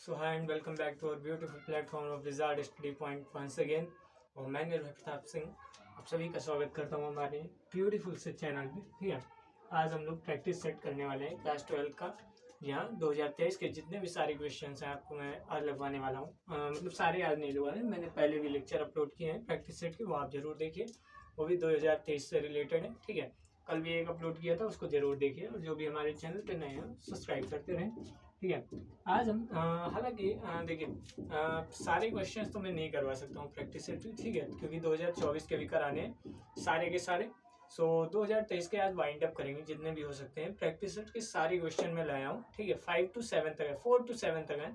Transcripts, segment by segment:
So hi and welcome back to our beautiful platform of Wizard Study Point once again। और मैं निर्भय प्रताप सिंह आप सभी का स्वागत करता हूँ हमारे ब्यूटीफुल से चैनल पे। ठीक है, आज हम लोग प्रैक्टिस सेट करने वाले हैं क्लास 12 का। यहाँ 2023 के जितने भी सारे क्वेश्चन हैं आपको मैं आज लगवाने वाला हूँ। मतलब सारे आज नहीं लगवाने, मैंने पहले भी लेक्चर अपलोड किए हैं प्रैक्टिस सेट के, वो आप जरूर देखिए। वो भी 2023 से रिलेटेड है। ठीक है, कल भी एक अपलोड किया था, उसको जरूर देखिए। और जो भी हमारे चैनल पे नए हैं सब्सक्राइब करते रहें। ठीक है, आज हम हालांकि देखिए सारे क्वेश्चंस तो मैं नहीं करवा सकता हूँ प्रैक्टिस सेट। ठीक है, क्योंकि 2024 के भी कराने हैं सारे के सारे। सो 2023 के आज वाइंड अप करेंगे जितने भी हो सकते हैं। प्रैक्टिस सेट के सारे क्वेश्चन मैं लाया हूँ। ठीक है, 5 to 7 तक है, 4 to 7 तक है।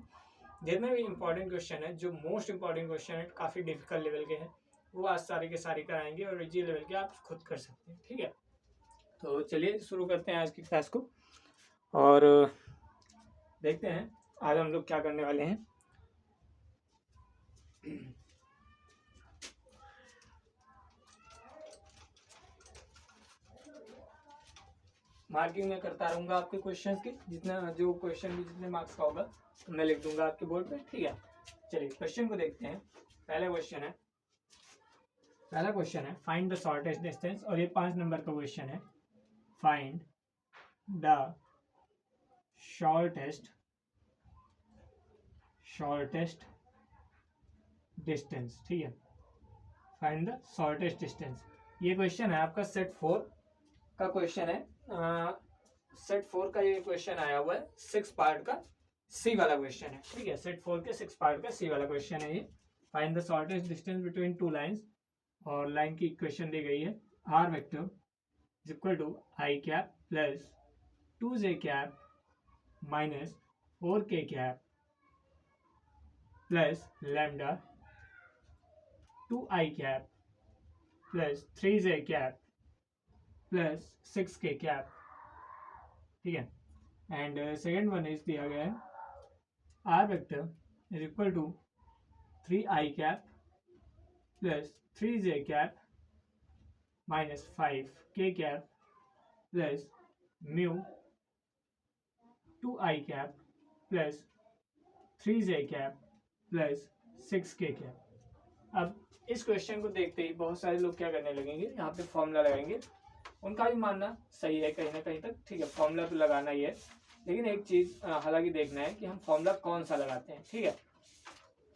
जितने भी इंपॉर्टेंट क्वेश्चन है, जो मोस्ट इंपॉर्टेंट क्वेश्चन है, काफ़ी डिफिकल्ट लेवल के हैं, वो आज सारे के सारे कराएंगे और इजी लेवल के आप खुद कर सकते हैं। ठीक है, तो चलिए शुरू करते हैं आज की क्लास को और देखते हैं आज हम लोग क्या करने वाले हैं। मार्किंग मैं करता रहूंगा आपके क्वेश्चंस की, जितना जो क्वेश्चन भी जितने मार्क्स का होगा तो मैं लिख दूंगा आपके बोर्ड पे। ठीक है, चलिए क्वेश्चन को देखते हैं। पहला क्वेश्चन है फाइंड द शॉर्टेस्ट डिस्टेंस, और ये 5 नंबर का क्वेश्चन है। Find the shortest distance. ठीक है, फाइंड द शॉर्टेस्ट डिस्टेंस। ये क्वेश्चन है आपका सेट 4 का क्वेश्चन है। सेट 4 का ये क्वेश्चन आया हुआ है, 6 पार्ट का सी वाला क्वेश्चन है। ठीक है, सेट 4 के 6 पार्ट का सी वाला क्वेश्चन है ये। Find the shortest distance between two lines, और लाइन की इक्वेशन दी गई है R vector is equal to I cap plus 2j cap minus 4k cap plus lambda 2i cap plus 3j cap plus 6k cap. ठीक है, and second one is दिया गया है R vector is equal to 3i cap plus 3j cap minus 5k cap plus mu 2i cap plus 3j cap plus 6k cap. अब इस question को देखते ही बहुत सारे लोग क्या करने लगेंगे, यहाँ पे फॉर्मूला लगाएंगे। उनका भी मानना सही है कहीं ना कहीं तक। ठीक है, फॉर्मूला तो लगाना ही है, लेकिन एक चीज हालांकि देखना है कि हम फॉर्मूला कौन सा लगाते हैं। ठीक है,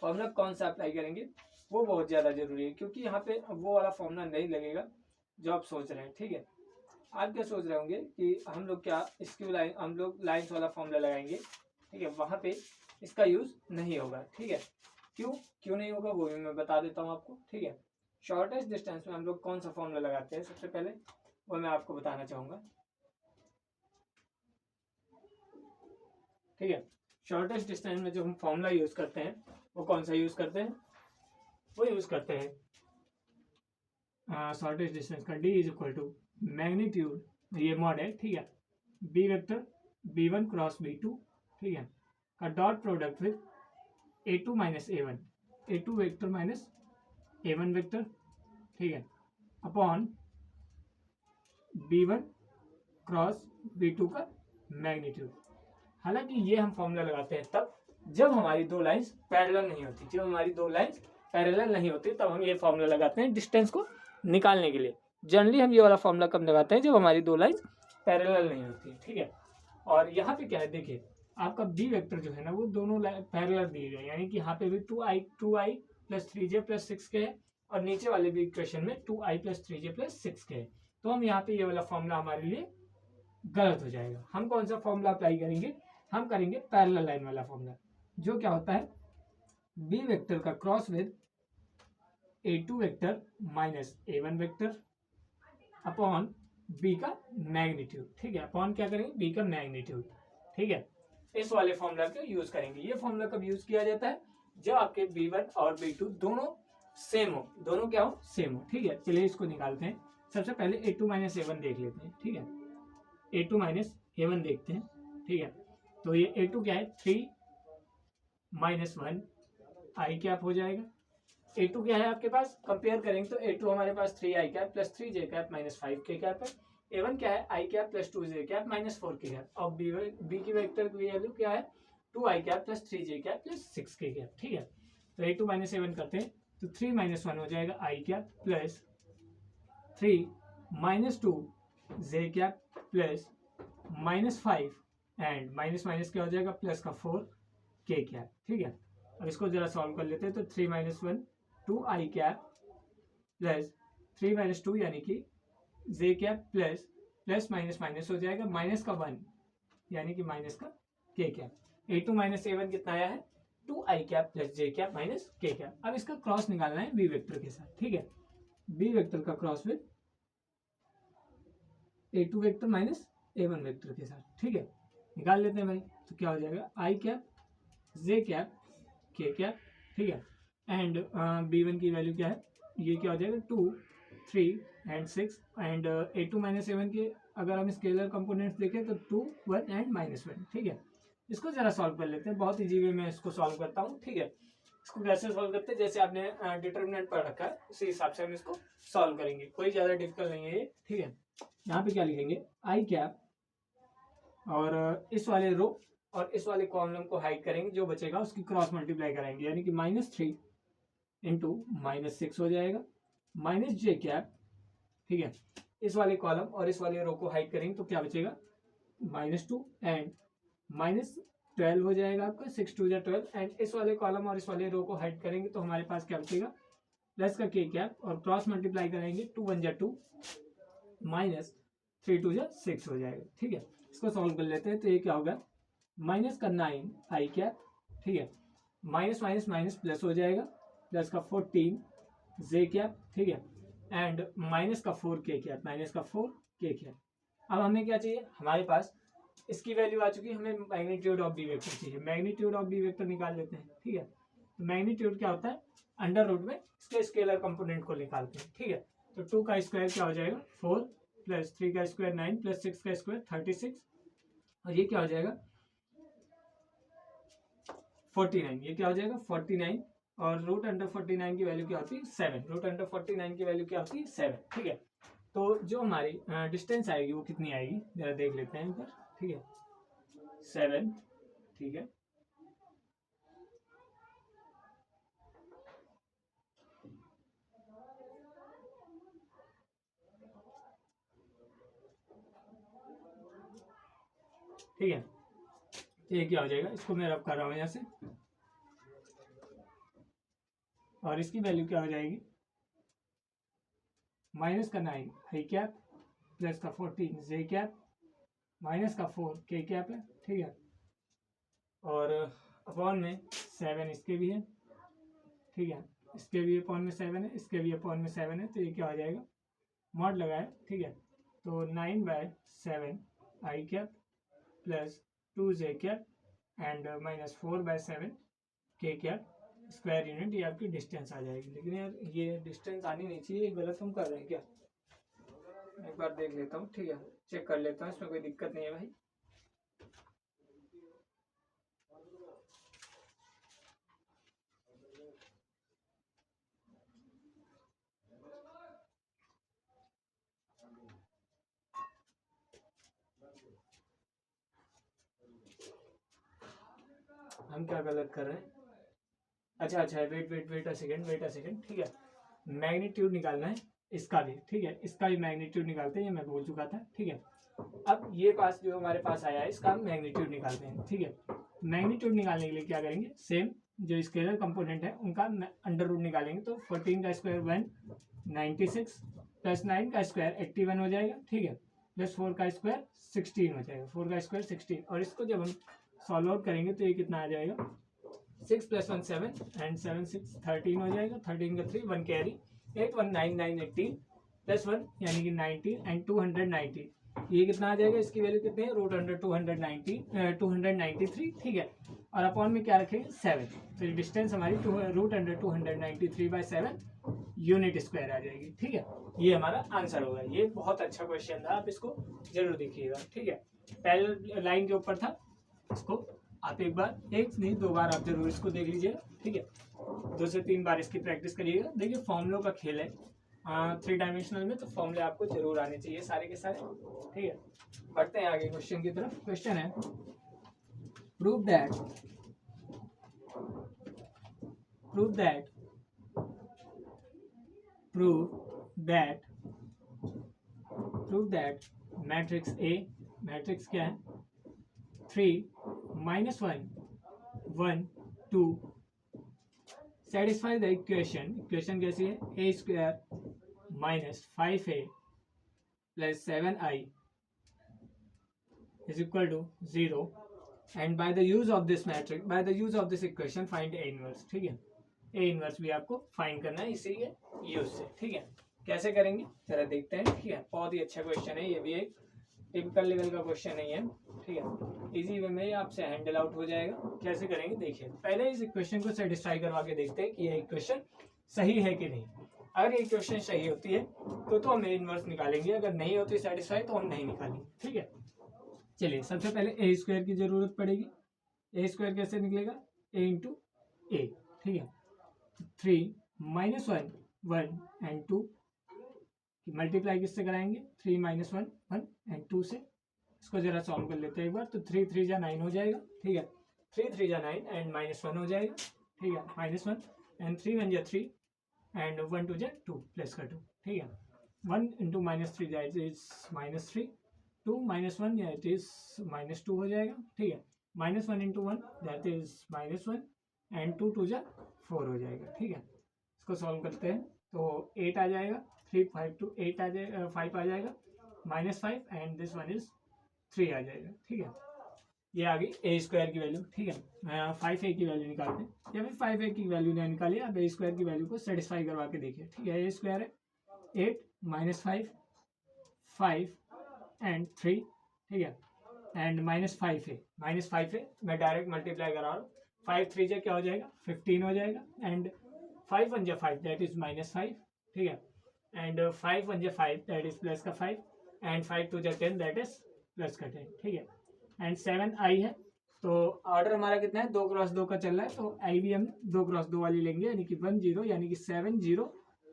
फॉर्मूला कौन सा अप्लाई करेंगे वो बहुत ज़्यादा जरूरी है, क्योंकि यहाँ पे वो वाला फॉर्मूला नहीं लगेगा जो आप सोच रहे हैं। ठीक है, आप क्या सोच रहे होंगे कि हम लोग क्या इसकी लाइन हम लोग लाइन्स वाला फॉर्मूला लगाएंगे। ठीक है, वहाँ पे इसका यूज नहीं होगा। ठीक है, क्यों नहीं होगा वो भी मैं बता देता हूँ आपको। ठीक है, शॉर्टेस्ट डिस्टेंस में हम लोग कौन सा फॉर्मूला लगाते हैं सबसे पहले वो मैं आपको बताना चाहूँगा। ठीक है, शॉर्टेस्ट डिस्टेंस में जो हम फॉर्मूला यूज करते हैं वो कौन सा यूज करते हैं, वो यूज करते हैं शॉर्टेस्ट डिस्टेंस का D is equal to magnitude, ये मॉड है। ठीक है, B vector b1 cross b2, ठीक है, का dot product with a2 minus a1, a2 vector minus a1 vector. ठीक है, अपॉन b1 क्रॉस b2 का मैग्नीट्यूड। हालांकि ये हम फॉर्मूला लगाते हैं तब जब हमारी दो लाइंस पैरेलल नहीं होती। जब हमारी दो लाइंस पैरेलल नहीं होती तब हम ये फॉर्मूला लगाते हैं डिस्टेंस को निकालने के लिए। जनरली हम ये वाला फॉर्मूला कब लगाते हैं, जब हमारी दो लाइंस पैरेलल नहीं होती। ठीक है, और यहाँ पे क्या है देखिए, आपका बी वेक्टर जो है ना वो दोनों पैरेलल दिए गए, यानी कि यहाँ पे भी 2i plus 3j plus 6k है, और नीचे वाले भी इक्वेशन में 2i plus 3j plus 6k है। तो हम यहाँ पे ये वाला फॉर्मूला हमारे लिए गलत हो जाएगा। हम कौन सा फॉर्मूला अप्लाई करेंगे, हम करेंगे पैरेलल लाइन वाला फॉर्मूला, जो क्या होता है बी वेक्टर का cross with a2 vector minus a1 vector upon b का मैग्नीट्यूड। ठीक है, अपॉन क्या करेंगे b का मैग्नीट्यूड। ठीक है, इस वाले फॉर्मूला का यूज करेंगे। ये फॉर्मूला कब यूज किया जाता है, जब आपके b1 और b2 दोनों सेम हो, दोनों क्या हो, सेम हो। ठीक है, चलिए इसको निकालते हैं। सबसे पहले a2 माइनस a1 देख लेते हैं। ठीक है, a2 माइनस a1 देखते हैं। ठीक है, तो ये a2 क्या है 3 माइनस 1 आई कैप हो जाएगा। a2 क्या है आपके पास, कंपेयर करेंगे तो a2 हमारे पास 3i cap plus 3j cap minus 5k cap है। a1 क्या है i cap plus 2j cap minus 4k cap. और b की वेक्टर की वैल्यू क्या है 2i cap plus 3j cap plus 6k cap. ठीक है, तो a2 माइनस a1 करते हैं तो 3 माइनस 1 हो जाएगा i cap plus 3 minus 2 j cap plus minus 5 and minus minus क्या हो जाएगा प्लस का 4 k कैप। ठीक है, अब इसको जरा सॉल्व कर लेते हैं तो 3 minus 1 2i cap plus 3 minus 2 यानी कि j cap plus plus minus minus हो जाएगा माइनस का 1 यानी कि माइनस का k cap. a2 minus a1 कितना आया है 2i cap plus j cap minus k cap. अब इसका क्रॉस निकालना है b वेक्टर के साथ। ठीक है, b वेक्टर का cross with a2 vector minus a1 vector के साथ। ठीक है, निकाल लेते हैं भाई, तो क्या हो जाएगा i cap j cap k cap. ठीक है, एंड b1 की वैल्यू क्या है, ये क्या हो जाएगा 2 3 and 6 and a2 minus a1 के अगर हम स्केलर कंपोनेंट्स देखें तो 2 1 एंड माइनस 1। ठीक है, इसको जरा सॉल्व कर लेते हैं, बहुत इजी वे में इसको सॉल्व करता हूँ। ठीक है, इसको कैसे सॉल्व करते हैं, जैसे आपने डिटरमिनेंट पढ़ रखा है उसी हिसाब से हम इसको सॉल्व करेंगे, कोई ज़्यादा डिफिकल्ट नहीं है ये। ठीक है, यहाँ पे क्या लिखेंगे आई कैप और इस वाले रो और इस वाले कॉलम को हाइड करेंगे, जो बचेगा उसकी क्रॉस मल्टीप्लाई कराएंगे यानी कि -3 इंटू -6 हो जाएगा माइनस जे कैप। ठीक है, इस वाले कॉलम और इस वाले रो को हाइड करेंगे तो क्या बचेगा -2 एंड -12 हो जाएगा आपका 6 2 12 एंड इस वाले कॉलम और इस वाले रो को हाइड करेंगे तो हमारे पास क्या बचेगा प्लस का k कैप और क्रॉस मल्टीप्लाई करेंगे 2 1 जा 2 -3 2 जा 6 हो जाएगा। ठीक है, इसको सॉल्व कर लेते हैं तो ये क्या होगा माइनस का 9 आई कैप। ठीक है, माइनस माइनस माइनस प्लस हो जाएगा प्लस का 14 जे कैप। ठीक है, एंड माइनस का 4 के कैप माइनस का 4 के कैप। अब हमें क्या चाहिए, हमारे पास इसकी वैल्यू आ चुकी है, हमें मैग्नीट्यूड ऑफ बी वेक्टर चाहिए। मैग्नीट्यूड ऑफ बी वेक्टर निकाल लेते हैं। ठीक है, तो मैग्नीट्यूड क्या होता है अंडर रूट में इसके स्केलर कंपोनेंट को निकालते हैं। ठीक है, तो 2 का स्क्वायर क्या हो जाएगा 4 प्लस 3 का स्क्वायर 9 प्लस 6 का स्क्वायर 36 और ये क्या हो जाएगा 49। ये क्या हो जाएगा 49 और रूट अंडर 49 की वैल्यू क्या होती है 7। रूट अंडर 49 की वैल्यू क्या होती है 7। ठीक है, तो जो हमारी डिस्टेंस आएगी वो कितनी आएगी जरा देख लेते हैं ऊपर। ठीक है, 7। ठीक है, ठीक है, तो ये क्या हो जाएगा, इसको मैं रब कर रहा हूँ यहाँ से और इसकी वैल्यू क्या हो जाएगी माइनस का 9 आई कैप प्लस का 14 जे कैप माइनस का 4 के कैप है। ठीक है, और अपॉन में 7 इसके भी है। ठीक है, इसके भी अपॉन में 7 है, इसके भी अपॉन में 7 है, तो ये क्या हो जाएगा मॉड लगाए। ठीक है, तो 9/7 I cap plus 2 J cap and -4/7 K cap square unit, ये आपकी डिस्टेंस आ जाएगी। लेकिन यार ये डिस्टेंस आनी नहीं चाहिए, ये गलत हम कर रहे हैं क्या, एक बार देख लेता हूँ। ठीक है, चेक कर लेता हूँ, इसमें कोई दिक्कत नहीं है भाई। हम क्या गलत कर रहे हैं, अच्छा वेट अ सेकेंड। ठीक है, मैग्नीट्यूड निकालना है इसका भी। ठीक है, इसका भी मैग्नीट्यूड निकालते हैं, ये मैं बोल चुका था। ठीक है, अब ये पास जो हमारे पास आया है इसका हम मैग्नीट्यूड निकालते हैं। ठीक है, मैग्नीट्यूड निकालने के लिए क्या करेंगे, सेम जो स्केलर कंपोनेंट है उनका अंडर रूट निकालेंगे, तो 14 का स्क्वायर 196 प्लस 9 का स्क्वायर 81 हो जाएगा। ठीक है, प्लस 4 का स्क्वायर 16 हो जाएगा, 4 का स्क्वायर 16 और इसको जब हम सॉल्व आउट करेंगे तो ये कितना आ जाएगा 6 + 1 7 एंड 7 6 13 हो जाएगा। 13 का 3 1 कैरी 8 1 9 9 18 प्लस 1 यानी कि 19 एंड 290। ये कितना आ जाएगा, इसकी वैल्यू कितनी है रूट अंडर 293। ठीक है, और अपॉन में क्या रखेंगे 7, तो डिस्टेंस हमारी रूट अंडर 293/7 यूनिट स्क्वायर आ जाएगी। ठीक है, ये हमारा आंसर होगा। ये बहुत अच्छा क्वेश्चन था, आप इसको जरूर देखिएगा। ठीक है, पहले लाइन के ऊपर था, इसको आप एक बार एक नहीं 2 बार आप जरूर इसको देख लीजिएगा। ठीक है, 2 से 3 बार इसकी प्रैक्टिस करिएगा। देखिए फॉर्मूलों का खेल है 3 डायमेंशनल में, तो फॉर्मूले आपको जरूर आने चाहिए सारे के सारे। ठीक है, बढ़ते हैं आगे क्वेश्चन की तरफ। क्वेश्चन है prove that prove that matrix A, matrix क्या है 3 -1 1 2 सेटिस्फाई द इक्वेशन कैसी है A square -5a + 7i is equal to 0 and by the use of this equation find a inverse। ठीक है, ए इनवर्स भी आपको फाइंड करना है इसी के यूज से। ठीक है, कैसे करेंगे जरा देखते हैं। ठीक है, बहुत ही अच्छा क्वेश्चन है, ये भी एक टिपिकल लेवल का क्वेश्चन नहीं है। ठीक है, इजी वे में आपसे हैंडल आउट हो जाएगा। कैसे करेंगे देखिए, पहले इस इक्वेशन को सेटिस्फाई करवा के देखते हैं कि यह इक्वेशन सही है कि नहीं। अगर ये इक्वेशन सही होती है तो हम ए इनवर्स निकालेंगे, अगर नहीं होती सेटिस्फाई तो हम नहीं निकालेंगे। ठीक है, चलिए सबसे पहले ए स्क्वायर की जरूरत पड़ेगी। ए स्क्वायर कैसे निकलेगा ए इंटू ए। ठीक है, 3 -1 1 एंड 2 मल्टीप्लाई किससे कराएंगे 3 -1 1 एंड 2 से। इसको जरा सॉल्व कर लेते हैं एक बार। तो 3 3 जा 9 हो जाएगा। ठीक है, 3 3 जा 9 एंड -1 हो जाएगा। ठीक है, -1 एंड 3 1 जा 3 एंड 1 2 जा 2 प्लस का 2। ठीक है, 1 इंटू -3 दैट इज -3, 2 -1 या इट इज -2 हो जाएगा। ठीक है, -1 इंटू 1 दैट इज -1 एंड 2 2 जा 4 हो जाएगा। ठीक है, इसको सॉल्व करते हैं तो 8 आ जाएगा। 3 5 2 8 आ जाएगा, 5 आ जाएगा, -5 एंड दिस वन इज 3 आ जाएगा। ठीक है, ये आ गई ए स्क्वायर की वैल्यू। ठीक है, 5a की वैल्यू निकालते हैं, या फिर 5a की वैल्यू नहीं निकाली, अब ए स्क्वायर की वैल्यू को सेटिस्फाई करवा के देखिए। ठीक है, ए स्क्वायर है 8 -5 5 एंड 3। ठीक है, एंड -5a मैं डायरेक्ट मल्टीप्लाई करा रहा हूँ। 5 3 जा क्या हो जाएगा 15 हो जाएगा, एंड 5 1 जा 5 दैट इज -5। ठीक है, एंड 5 1 जा 5 दैट इज प्लस का 5 एंड 5 2 जा 10 दैट इज प्लस का 10। ठीक है, एंड 7 आई है, तो ऑर्डर हमारा कितना है 2 क्रॉस 2 का चल रहा है, तो आई भी हम 2 क्रॉस 2 वाली लेंगे, यानी कि 1 0 यानी कि 7 0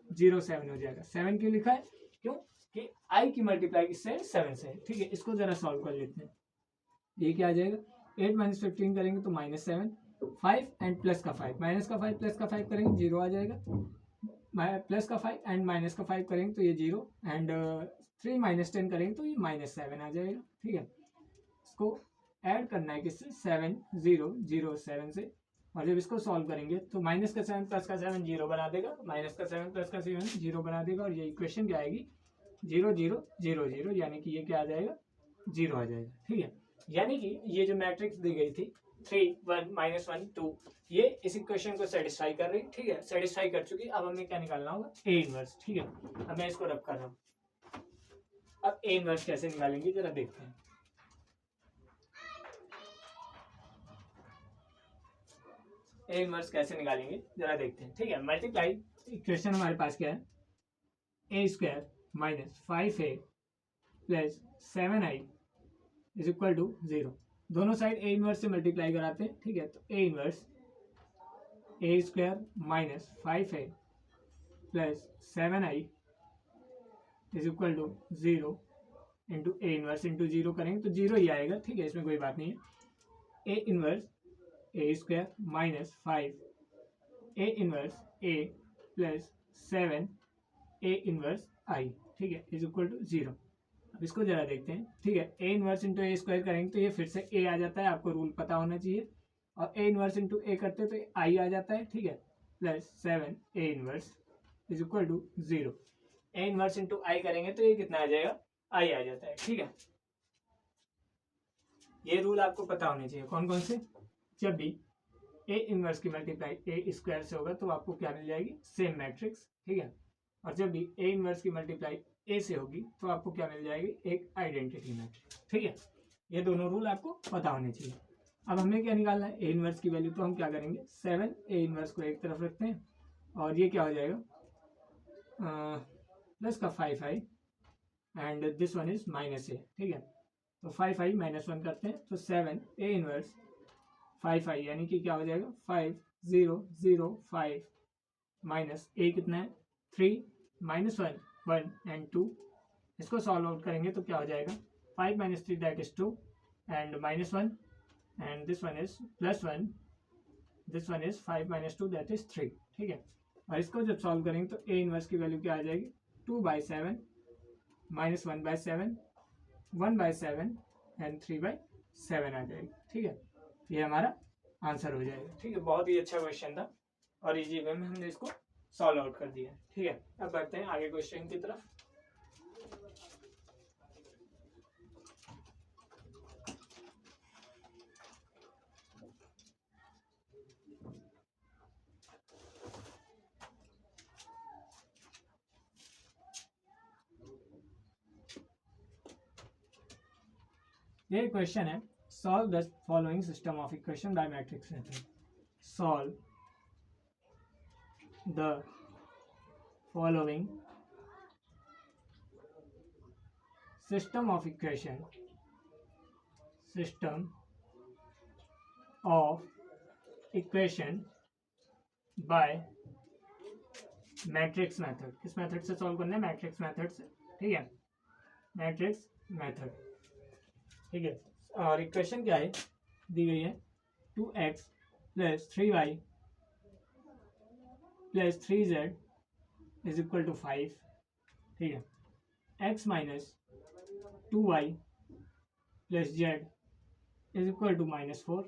0 7 हो जाएगा। 7 क्यों लिखा है, क्यों कि आई की मल्टीप्लाई किससे 7 से। ठीक है, इसको जरा सॉल्व कर लेते हैं। ये क्या आ जाएगा 8 - 15 करेंगे तो -7 5 एंड प्लस का 5 माइनस का 5 प्लस का 5 करेंगे 0 आ जाएगा, प्लस का 5 एंड माइनस का 5 करेंगे तो ये 0 एंड 3 - 10 करेंगे तो ये -7 आ जाएगा। ठीक है, इसको ऐड करना है किससे 7 0 0 7 से, और जब इसको सॉल्व करेंगे तो -7 प्लस का 7 0 बना देगा, -7 प्लस का 7 0 बना देगा, और ये इक्वेशन क्या आएगी 0 0 0 0, यानी कि ये क्या आ जाएगा 0 आ जाएगा। ठीक है, यानी कि ये जो मैट्रिक्स दी गई थी 3 1 -1 2 ये इस इक्वेशन को सेटिस्फाई कर रही। ठीक है, सेटिस्फाई कर चुकी। अब हमें क्या निकालना होगा ए इनवर्स। ठीक है, अब मैं इसको रब कर रहा हूँ। अब ए इनवर्स कैसे निकालेंगे जरा देखते हैं। ए इनवर्स कैसे निकालेंगे जरा देखते हैं। ठीक है, मल्टीप्लाई इक्वेशन हमारे पास क्या है A square -5a + 7i is equal to 0। दोनों साइड ए इनवर्स से मल्टीप्लाई कराते हैं। ठीक है, तो A inverse A square -5a + 7i is equal to 0 into A inverse into 0 करेंगे तो 0 ही आएगा। ठीक है, इसमें कोई बात नहीं है। A inverse A square -5 A inverse A + 7 A inverse आई। ठीक है, इज इक्वल टू 0। अब इसको जरा देखते हैं। ठीक है, A inverse into A square करेंगे तो ये फिर से ए आ जाता है, आपको रूल पता होना चाहिए, और ए इनवर्स इंटू ए करते हैं तो आई आ जाता है। ठीक है, +7 A inverse is equal to 0। A inverse into I करेंगे तो ये कितना आ जाएगा आई आ जाता है। ठीक है, ये रूल आपको पता होने चाहिए। कौन कौन से, जब भी ए इनवर्स की मल्टीप्लाई ए स्क्वायर से होगा तो आपको क्या मिल जाएगी सेम मैट्रिक्स। ठीक है, और जब भी ए इनवर्स की मल्टीप्लाई ए से होगी तो आपको क्या मिल जाएगी एक आइडेंटिटी मैट्रिक्स। ठीक है, ये दोनों रूल आपको पता होने चाहिए। अब हमें क्या निकालना है ए इनवर्स की वैल्यू, तो हम क्या करेंगे 7 ए इनवर्स को एक तरफ रखते हैं, और ये क्या हो जाएगा प्लस का 5i and this one is -a। ठीक है, तो 5i -1 करते हैं तो 7 ए इनवर्स 5i यानी कि क्या हो जाएगा 5 0 0 5 माइनस ए कितना है 3 -1 1 एंड 2। इसको सॉल्व आउट करेंगे तो क्या हो जाएगा 5 - 3 that is 2 and -1 and this one is +1, this one is 5 - 2 that is 3, ठीक है। और इसको जब सॉल्व करेंगे तो ए इनवर्स की वैल्यू क्या आ जाएगी, 2/7 -1/7, 1/7 एंड 3/7 आ जाएगी, ठीक है। ये हमारा आंसर हो जाएगा, ठीक है। बहुत ही अच्छा क्वेश्चन था और इजी वे में हमने इसको सॉल्व आउट कर दिया, ठीक है। अब बढ़ते हैं आगे क्वेश्चन की तरफ। ये क्वेश्चन है, solve the following system of equation by matrix method. Solve the following system of equation by matrix method. किस मेथड से सॉल्व करना है, मैट्रिक्स मेथड से, ठीक है, मैट्रिक्स मेथड, ठीक है। और इक्वेशन क्या है, दी गई है 2x + 3y + 3z = 5, ठीक है। x - 2y + z = -4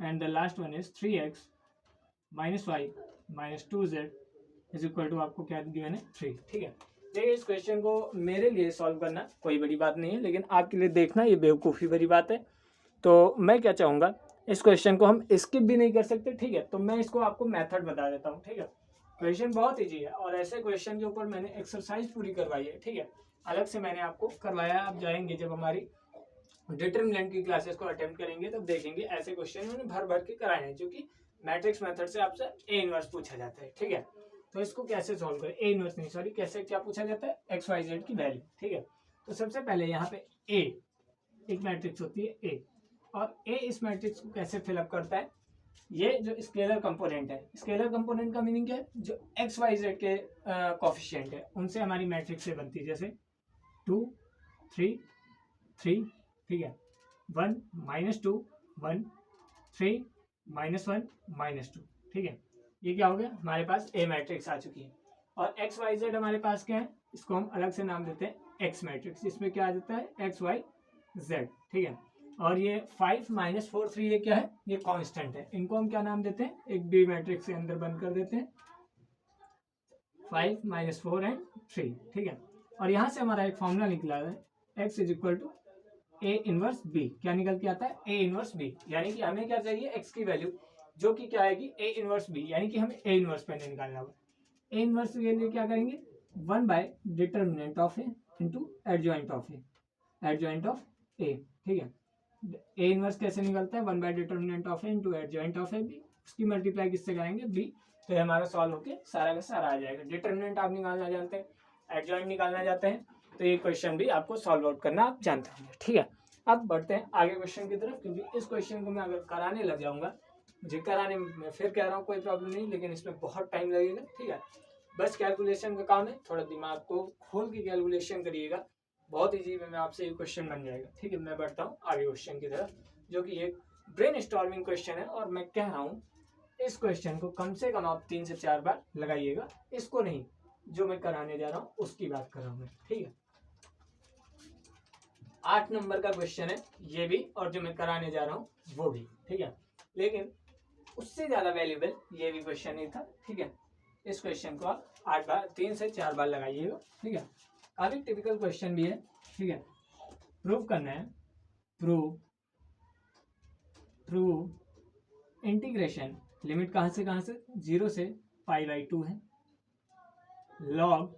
and the last one is 3x - y - 2z = आपको क्या गिवन है, 3, ठीक है। देखिए इस क्वेश्चन को मेरे लिए सॉल्व करना कोई बड़ी बात नहीं है, लेकिन आपके लिए देखना ये बेवकूफ़ी भरी बात है। तो मैं क्या चाहूँगा, इस क्वेश्चन को हम स्किप भी नहीं कर सकते, ठीक है। तो मैं इसको आपको मेथड बता देता हूँ, ठीक है। क्वेश्चन बहुत ईजी है और ऐसे क्वेश्चन के ऊपर मैंने एक्सरसाइज पूरी करवाई है, ठीक है। अलग से मैंने आपको करवाया, आप जाएंगे जब हमारी डिटरमिनेंट की क्लासेस को अटेम्प्ट करेंगे तब देखेंगे ऐसे क्वेश्चन मैंने भर भर के कराए हैं, जो कि मैट्रिक्स मेथड से आपसे ए इनवर्स पूछा जाता है, ठीक है। तो इसको कैसे सॉल्व करें, ए इनवर्स नहीं सॉरी, कैसे क्या पूछा जाता है, एक्स वाई जेड की वैल्यू, ठीक है। तो सबसे पहले यहाँ पे ए एक मैट्रिक्स होती है ए, और ए इस मैट्रिक्स को कैसे फिलअप करता है, ये जो स्केलर कंपोनेंट है, स्केलर कंपोनेंट का मीनिंग क्या है, जो एक्स वाई जेड के कोफिशिएंट है उनसे हमारी मैट्रिक्स से बनती है, जैसे 2 3 3, ठीक है, 1 - 2 1, 3 -1 -2, ठीक है। ये क्या हो गया, हमारे पास ए मैट्रिक्स आ चुकी है। और एक्स वाई जेड हमारे पास क्या है, इसको हम अलग से नाम देते हैं एक्स मैट्रिक्स। इसमें क्या आ जाता है, एक्स वाई जेड, ठीक है। और ये 5 - 4 3 ये क्या है, ये कांस्टेंट है। इनको हम क्या नाम देते हैं, एक बी मैट्रिक्स के अंदर बंद कर देते हैं, 5 - 4 एंड 3, ठीक है। और यहाँ से हमारा एक फॉर्मूला निकला है, x = ए इनवर्स बी। क्या निकल के आता है, ए इनवर्स बी, यानी कि हमें क्या चाहिए, x की वैल्यू, जो कि क्या आएगी, ए इनवर्स बी, यानी कि हमें ए इनवर्स पहले निकालना होगा। ए इनवर्स के लिए क्या करेंगे, one by determinant of A into adjoint of A, adjoint of A, ठीक है। ए इनवर्स कैसे निकलता है, one by determinant of A into adjoint of A B, उसकी मल्टीप्लाई किससे करेंगे, बी। तो ये हमारा सॉल्व होके सारा का सारा आ जाएगा। डिटरमिनेंट आप निकालना जानते हैं, एडजॉइंट निकालना जानते हैं, तो ये क्वेश्चन भी आपको सॉल्व आउट करना आप जानते होंगे, ठीक है। अब बढ़ते हैं आगे क्वेश्चन की तरफ, क्योंकि इस क्वेश्चन को मैं अगर कराने लग जाऊंगा, मुझे कराने में फिर कह रहा हूँ कोई प्रॉब्लम नहीं, लेकिन इसमें बहुत टाइम लगेगा, ठीक है। बस कैलकुलेशन का काम है, थोड़ा दिमाग को खोल के कैलकुलेशन करिएगा, बहुत ईजी में आपसे ये क्वेश्चन बन जाएगा, ठीक है। मैं बढ़ता हूँ आगे क्वेश्चन की तरफ, जो कि एक ब्रेन स्टॉर्मिंग क्वेश्चन है, और मैं कह रहा हूँ इस क्वेश्चन को कम से कम आप 3 से 4 बार लगाइएगा, इसको नहीं, जो मैं कराने जा रहा हूँ उसकी बात कर रहा हूँ मैं, ठीक है। 8 नंबर का क्वेश्चन है ये भी, और जो मैं कराने जा रहा हूँ वो भी, ठीक है। लेकिन उससे ज्यादा वैल्यूबल ये भी क्वेश्चन नहीं था, ठीक है। इस क्वेश्चन को आप 8 बार 3 से 4 बार लगाइएगा, ठीक है। काफी टिपिकल क्वेश्चन भी है, ठीक है। प्रूव करना है, प्रूव इंटीग्रेशन, लिमिट कहाँ से 0 से π/2 है, log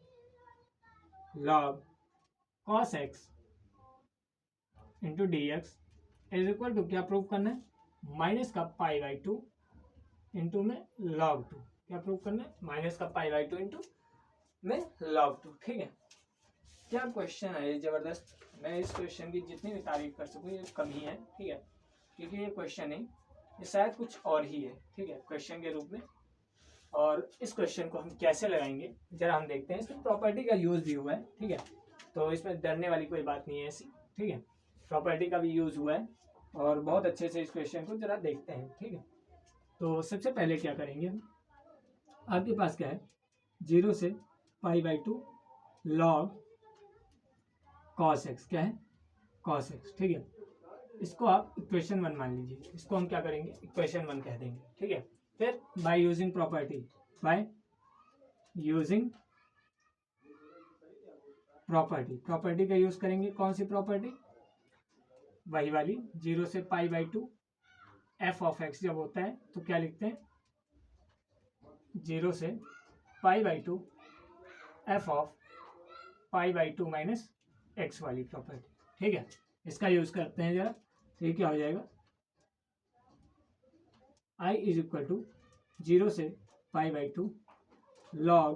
cos x into dx is equal to, क्या प्रूव करना है, माइनस का π/2 इंटू में log 2, क्या प्रूव करना है, माइनस का π/2 इंटू में log 2, ठीक है। क्या क्वेश्चन है ये जबरदस्त, मैं इस क्वेश्चन की जितनी भी तारीफ कर सकूँ ये कम ही है, ठीक है, क्योंकि ये क्वेश्चन नहीं, ये शायद कुछ और ही है, ठीक है, क्वेश्चन के रूप में। और इस क्वेश्चन को हम कैसे लगाएंगे जरा हम देखते हैं। इसमें प्रॉपर्टी का यूज भी हुआ है, ठीक है, तो इसमें डरने वाली कोई बात नहीं है ऐसी, ठीक है। प्रॉपर्टी का भी यूज हुआ है, और बहुत अच्छे से इस क्वेश्चन को जरा देखते हैं। ठीक है, तो सबसे पहले क्या करेंगे हम, आपके पास क्या है 0 से π/2 log cos x, क्या है cos x। ठीक है, इसको आप इक्वेशन 1 मान लीजिए, इसको हम क्या करेंगे इक्वेशन 1 कह देंगे। ठीक है, फिर by using property, by using property का यूज करेंगे। कौन सी प्रॉपर्टी, वही वाली 0 से π/2 f ऑफ x जब होता है तो क्या लिखते हैं 0 से π/2 f ऑफ π/2 माइनस x वाली प्रॉपर्टी। ठीक है, इसका यूज करते हैं जरा, तो ये क्या हो जाएगा I इज इक्वल टू 0 से π/2 log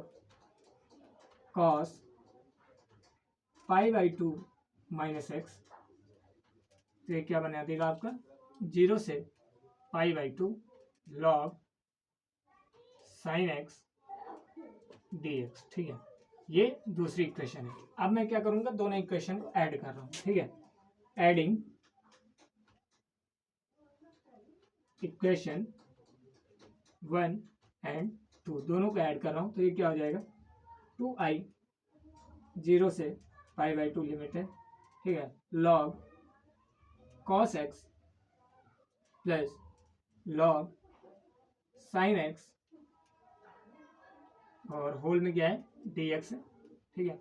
cos π/2 माइनस x, तो ये क्या बना देगा आपका 0 से π/2 log sin x dx। ठीक है, ये दूसरी इक्वेशन है। अब मैं क्या करूंगा, दोनों इक्वेशन को ऐड कर रहा हूं। ठीक है, एडिंग इक्वेशन 1 एंड 2, दोनों को ऐड कर रहा हूं, तो ये क्या हो जाएगा 2i 0 से π/2 लिमिट है। ठीक है, log cos x plus log sin x और होल में क्या है dx है। ठीक है,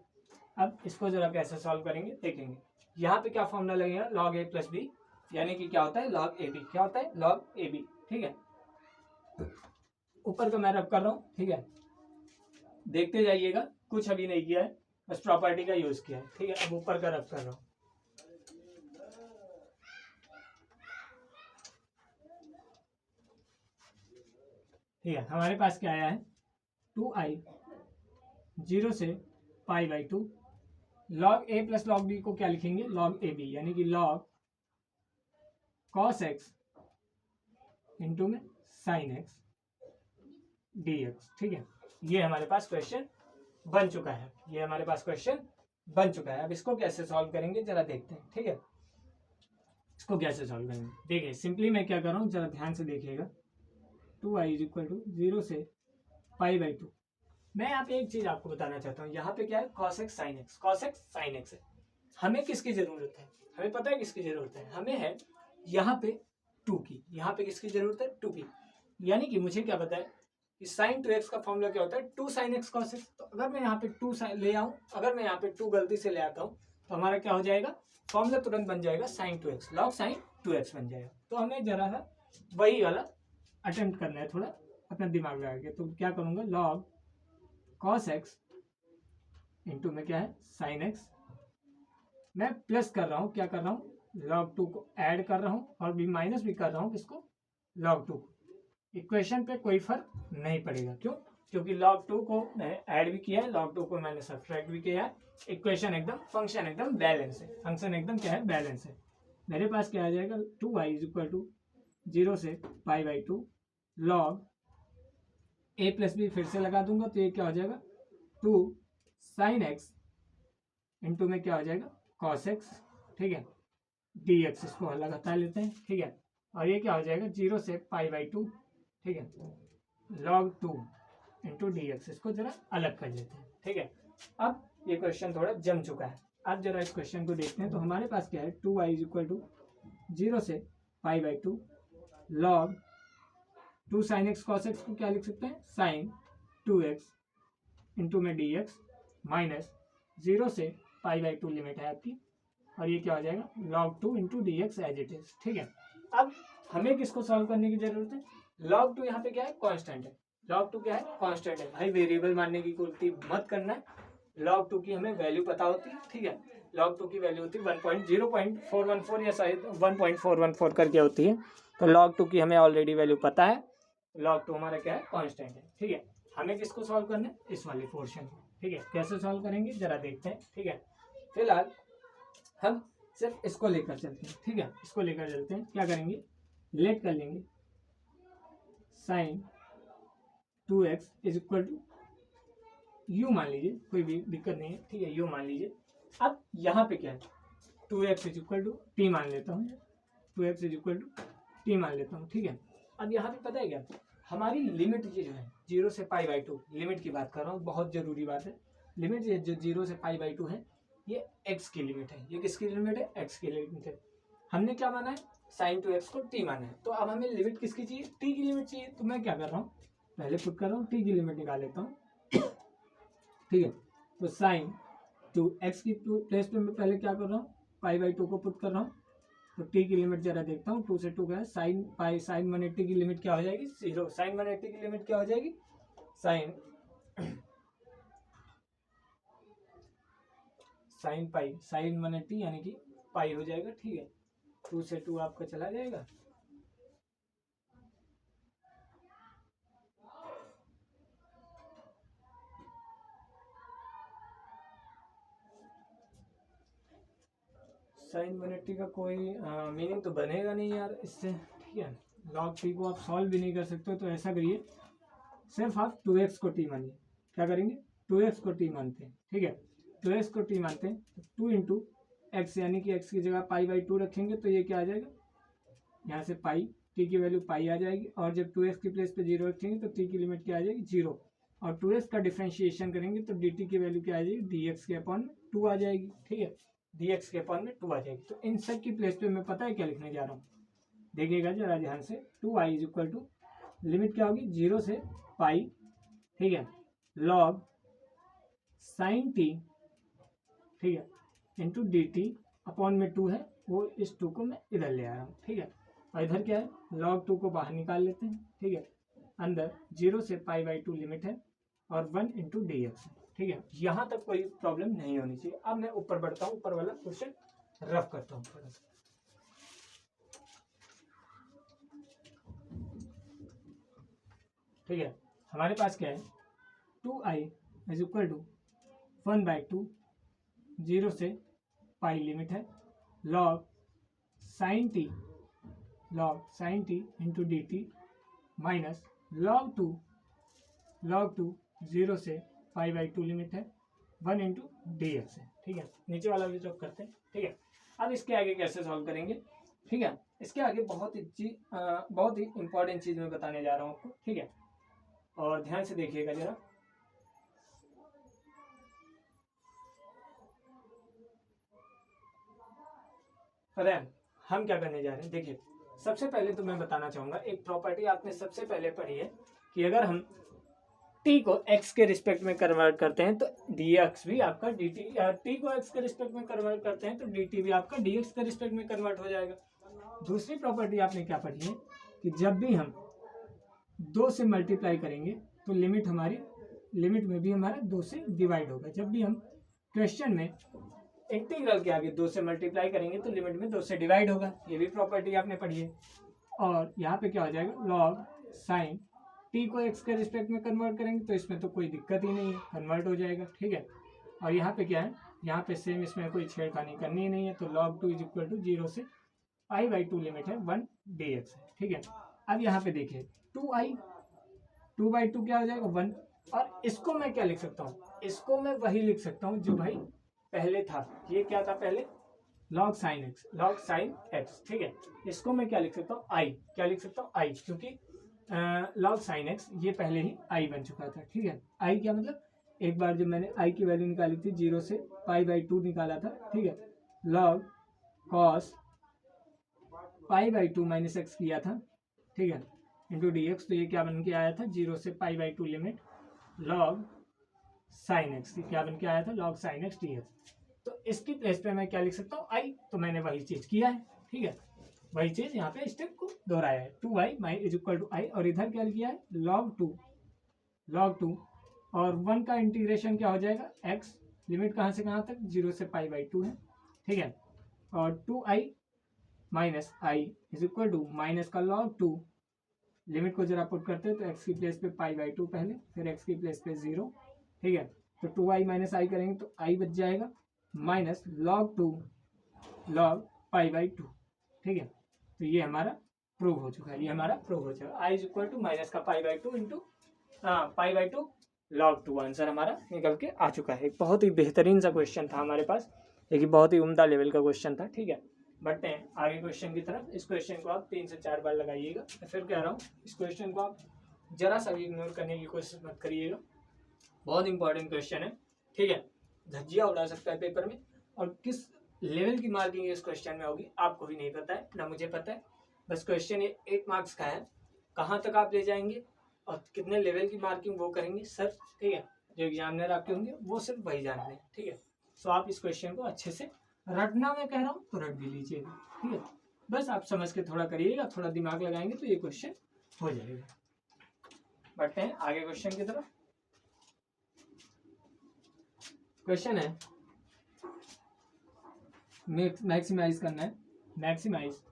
अब इसको जरा कैसे सॉल्व करेंगे देखेंगे। यहाँ पे क्या फॉर्मूला लगेगा log a प्लस बी, यानी कि क्या होता है log ab, क्या होता है log ab। ठीक है, ऊपर का मैं रब कर रहा हूँ। ठीक है, देखते जाइएगा, कुछ अभी नहीं किया है, बस प्रॉपर्टी का यूज किया है। ठीक है, अब ऊपर का रब कर रहा हूँ। ठीक है, हमारे पास क्या आया है 2i 0 से π/2 log a plus log b को क्या लिखेंगे log ab, यानी कि log cos x इंटू में sin x dx। ठीक है, ये हमारे पास क्वेश्चन बन चुका है, ये हमारे पास क्वेश्चन बन चुका है। अब इसको कैसे सॉल्व करेंगे जरा देखते हैं। ठीक है, इसको कैसे सॉल्व करेंगे देखिए, सिंपली मैं क्या कर रहा हूँ जरा ध्यान से देखिएगा। 2i इज इक्वल टू 0 से π/2। मैं यहाँ पे एक चीज आपको बताना चाहता हूँ, यहाँ पे क्या है cos x sin x, cos x sin x है। हमें किसकी जरूरत है, हमें पता है किसकी जरूरत है, हमें है यहाँ पे 2 की। यहाँ पे किसकी जरूरत है 2 की, यानी कि मुझे क्या पता है कि sin 2x का फॉर्मूला क्या होता है 2 sin x cos x। तो अगर मैं यहाँ पे 2 ले आऊँ, अगर मैं यहाँ पे 2 गलती से ले आता हूँ तो हमारा क्या हो जाएगा फॉर्मूला तुरंत बन जाएगा sin 2x, log sin 2x बन जाएगा। तो हमें जरा सा वही वाला अटेम्प्ट करना है, थोड़ा अपना दिमाग लगा के। तो क्या करूँगा log cos x इंटू में क्या है sin x, मैं प्लस कर रहा हूँ, क्या कर रहा हूँ log 2 को ऐड कर रहा हूँ और भी माइनस भी कर रहा हूँ किसको log 2। इक्वेशन पे कोई फर्क नहीं पड़ेगा, क्यों, क्योंकि log 2 को मैंने ऐड भी किया है, log 2 को मैंने सब्ट्रैक्ट भी किया है। इक्वेशन एकदम फंक्शन एकदम बैलेंस है, फंक्शन एकदम क्या है बैलेंस है। मेरे पास क्या आ जाएगा 2i इज इक्वल टू 0 से π/2 log a प्लस बी, फिर से लगा दूंगा तो ये क्या हो जाएगा 2 sin x इंटू में क्या हो जाएगा cos x। ठीक है, dx, इसको अलग हटा लेते हैं। ठीक है, और ये क्या हो जाएगा 0 से π/2। ठीक है, log 2 इंटू dx, इसको जरा अलग कर लेते हैं। ठीक है, अब ये क्वेश्चन थोड़ा जम चुका है। अब जरा इस क्वेश्चन को देखते हैं। तो हमारे पास क्या है 2i इज इक्वल टू 0 से π/2 log 2 sin x cos x को क्या लिख सकते हैं sin 2x इंटू में dx माइनस 0 से π/2 लिमिट है आपकी, और ये क्या हो जाएगा log 2 into dx as it is. ठीक है, अब हमें किसको सॉल्व करने की जरूरत है, log 2 यहाँ पे क्या है कांस्टेंट है, log 2 क्या है कांस्टेंट है। भाई वेरिएबल मानने की गलती मत करना है, log 2 की हमें वैल्यू पता होती है। ठीक है, log 2 की वैल्यू होती है 0.414 या शायद 1.414 करके होती है। तो log 2 की हमें ऑलरेडी वैल्यू पता है, log 2 हमारा क्या है कांस्टेंट है। ठीक है, हमें किसको सॉल्व करना है इस वाले पोर्शन को। ठीक है, कैसे सॉल्व करेंगे जरा देखते हैं। ठीक है, फिलहाल हम सिर्फ इसको लेकर चलते हैं। ठीक है, इसको लेकर चलते हैं, क्या करेंगे लेट कर लेंगे sin 2x is equal to u मान लीजिए, कोई भी दिक्कत नहीं है। ठीक है, यू मान लीजिए। अब यहाँ पे क्या है 2x is equal to T मान लेता हूँ, 2x is equal to T मान लेता हूँ, ठीक है। अब यहाँ पे पता है क्या, हमारी लिमिट ये जो है 0 से π/2, लिमिट की बात कर रहा हूँ, बहुत जरूरी बात है। लिमिट ये जो 0 से π/2 है ये x की लिमिट है। ये किसकी लिमिट है? x की लिमिट है। हमने क्या माना है? sin 2x को t माना है। तो अब हमें लिमिट किसकी चाहिए? t की लिमिट चाहिए। तो मैं क्या कर रहा हूँ, पहले पुट कर रहा हूँ, t की लिमिट निकाल लेता हूँ, ठीक है। तो sin 2x की प्लेस पे मैं पहले क्या कर रहा हूँ, π/2 को पुट कर रहा हूँ। तो t की लिमिट जरा देखता हूँ, 2 से 2 का है, sin 180 की लिमिट क्या हो जाएगी? 0। sin 180 की लिमिट क्या हो जाएगी? sin पाई, sin 180 यानी कि पाई हो जाएगा, ठीक है। 2 से 2 आपका चला जाएगा, sin 180 का कोई मीनिंग तो बनेगा नहीं यार इससे, ठीक है। log p को आप सॉल्व भी नहीं कर सकते, तो ऐसा करिए, सिर्फ आप 2x को t मानिए। क्या करेंगे? 2x को t मानते हैं, ठीक है। 2x को t मानते हैं, 2 इंटू एक्स यानी कि x की जगह π/2 रखेंगे तो ये क्या आ जाएगा, यहाँ से पाई, t की वैल्यू पाई आ जाएगी। और जब 2x की प्लेस पे 0 रखेंगे तो t की लिमिट क्या आ जाएगी? 0। और 2x का डिफ्रेंशिएशन करेंगे तो dt की वैल्यू क्या आ जाएगी? dx के अपॉन में 2 आ जाएगी, ठीक है। dx के अपॉन में 2 आ जाएगी। तो इन सब की प्लेस पे मैं पता है क्या लिखने जा रहा हूँ, देखिएगा जरा ध्यान से। 2i is equal to limit क्या होगी? 0 से पाई, ठीक है, log sin t, ठीक है, इंटू dt अपॉन में 2 है, वो इस 2 को मैं इधर ले आ रहा हूँ, ठीक है। और इधर क्या है? log 2 को बाहर निकाल लेते हैं, ठीक है। अंदर 0 से π/2 लिमिट है और 1 इंटू dx, ठीक है। यहाँ तक कोई प्रॉब्लम नहीं होनी चाहिए। अब मैं ऊपर बढ़ता हूँ, ऊपर वाला क्वेश्चन रफ करता हूँ थोड़ा सा, ठीक है। हमारे पास क्या है? 2i इज इक्वल टू 1/2, 0 से पाई लिमिट है, log sin t into dt minus log 2 0 से π/2 लिमिट है, 1 इंटू dx है, ठीक है। नीचे वाला भी चेक करते हैं, ठीक है। अब इसके आगे कैसे सॉल्व करेंगे, ठीक है। इसके आगे बहुत ही इंपॉर्टेंट चीज मैं बताने जा रहा हूँ आपको, ठीक है। और ध्यान से देखिएगा जरा, पता है हम क्या करने जा रहे हैं? देखिए, सबसे पहले तो मैं बताना चाहूंगा, एक प्रॉपर्टी आपने सबसे पहले पढ़ी है कि अगर हम t को x के रिस्पेक्ट में कन्वर्ट करते हैं तो dx भी आपका dt, t को x के रिस्पेक्ट में कन्वर्ट करते हैं तो dt भी आपका dx के रिस्पेक्ट में कन्वर्ट हो जाएगा। दूसरी प्रॉपर्टी आपने क्या पढ़ी है कि जब भी हम 2 से मल्टीप्लाई करेंगे तो लिमिट में भी हमारा 2 से डिवाइड होगा। जब भी हम क्वेश्चन में इंटीग्रल के आगे 2 से मल्टीप्लाई करेंगे तो लिमिट में 2 से डिवाइड होगा। ये भी प्रॉपर्टी आपने पढ़ी है। और यहाँ पे क्या हो जाएगा? log sin t को x के रिस्पेक्ट में कन्वर्ट करेंगे तो इसमें तो कोई दिक्कत ही नहीं है, कन्वर्ट हो जाएगा, ठीक है। और यहाँ पे क्या है? यहाँ पे सेम, इसमें कोई छेड़खानी करनी ही नहीं है। तो log 2 इज इक्वल टू 0 से π/2 लिमिट है 1 dx है, ठीक है। अब यहाँ पे देखिए 2/2 क्या हो जाएगा? 1। और इसको मैं क्या लिख सकता हूँ? इसको मैं वही लिख सकता हूँ जो भाई पहले था। ये क्या था पहले? log sin x, ठीक है। इसको मैं क्या लिख सकता हूँ? i। क्या लिख सकता हूँ? i, क्योंकि log sin x ये पहले ही i बन चुका था, ठीक है। i क्या मतलब? एक बार जब मैंने i की वैल्यू निकाली थी 0 से π/2 निकाला था, ठीक है। log cos π/2 माइनस x किया था, ठीक है, इंटू dx। तो ये क्या बन के आया था? 0 से π/2 लिमिट log sin x, क्या बन के आया था? log sin x dx। तो इसकी प्लेस पे मैं क्या लिख सकता हूँ? i। तो मैंने वही चीज किया है, ठीक है। वही चीज यहाँ पे स्टेप को दोहराया है। 2i is equal to i। और इधर क्या किया है? log 2 और 1 का इंटीग्रेशन क्या हो जाएगा? x। लिमिट कहाँ से कहाँ तक? 0 से π/2 है, ठीक है। और 2i minus i is equal to minus का log 2, लिमिट को जरा पुट करते हैं तो x की प्लेस पे π/2 पहले, फिर x की प्लेस पे 0, ठीक है। तो 2i माइनस i करेंगे तो i बच जाएगा माइनस log 2 log π/2, ठीक है। तो ये हमारा प्रूव हो चुका है, i is equal to minus का π/2 इंटू π/2 log 2। आंसर हमारा निकल के आ चुका है। एक बहुत ही बेहतरीन सा क्वेश्चन था हमारे पास, एक बहुत ही उम्दा लेवल का क्वेश्चन था, ठीक है। बढ़ते हैं आगे क्वेश्चन की तरफ। इस क्वेश्चन को आप 3 से 4 बार लगाइएगा। मैं फिर कह रहा हूँ, इस क्वेश्चन को आप जरा सा भी इग्नोर करने की कोशिश मत करिएगा, बहुत इंपॉर्टेंट क्वेश्चन है, ठीक है। धज्जियां उड़ा सकता है पेपर में, और किस लेवल की मार्किंग इस क्वेश्चन में होगी आपको भी नहीं पता है, ना मुझे पता है। बस क्वेश्चन ये 8 मार्क्स का है, कहाँ तक आप ले जाएंगे और कितने लेवल की मार्किंग वो करेंगे सर, ठीक है, जो एग्जामिनर आपके होंगे वो सिर्फ वही जानते हैं, ठीक है। सो आप इस क्वेश्चन को अच्छे से रटना, मैं कह रहा हूँ तो रट भी लीजिएगा, ठीक है। बस आप समझ के थोड़ा करिएगा, थोड़ा दिमाग लगाएंगे तो ये क्वेश्चन हो जाएगा। बढ़ते हैं आगे क्वेश्चन की तरफ। क्वेश्चन है, मैक्सिमाइज करना है, maximise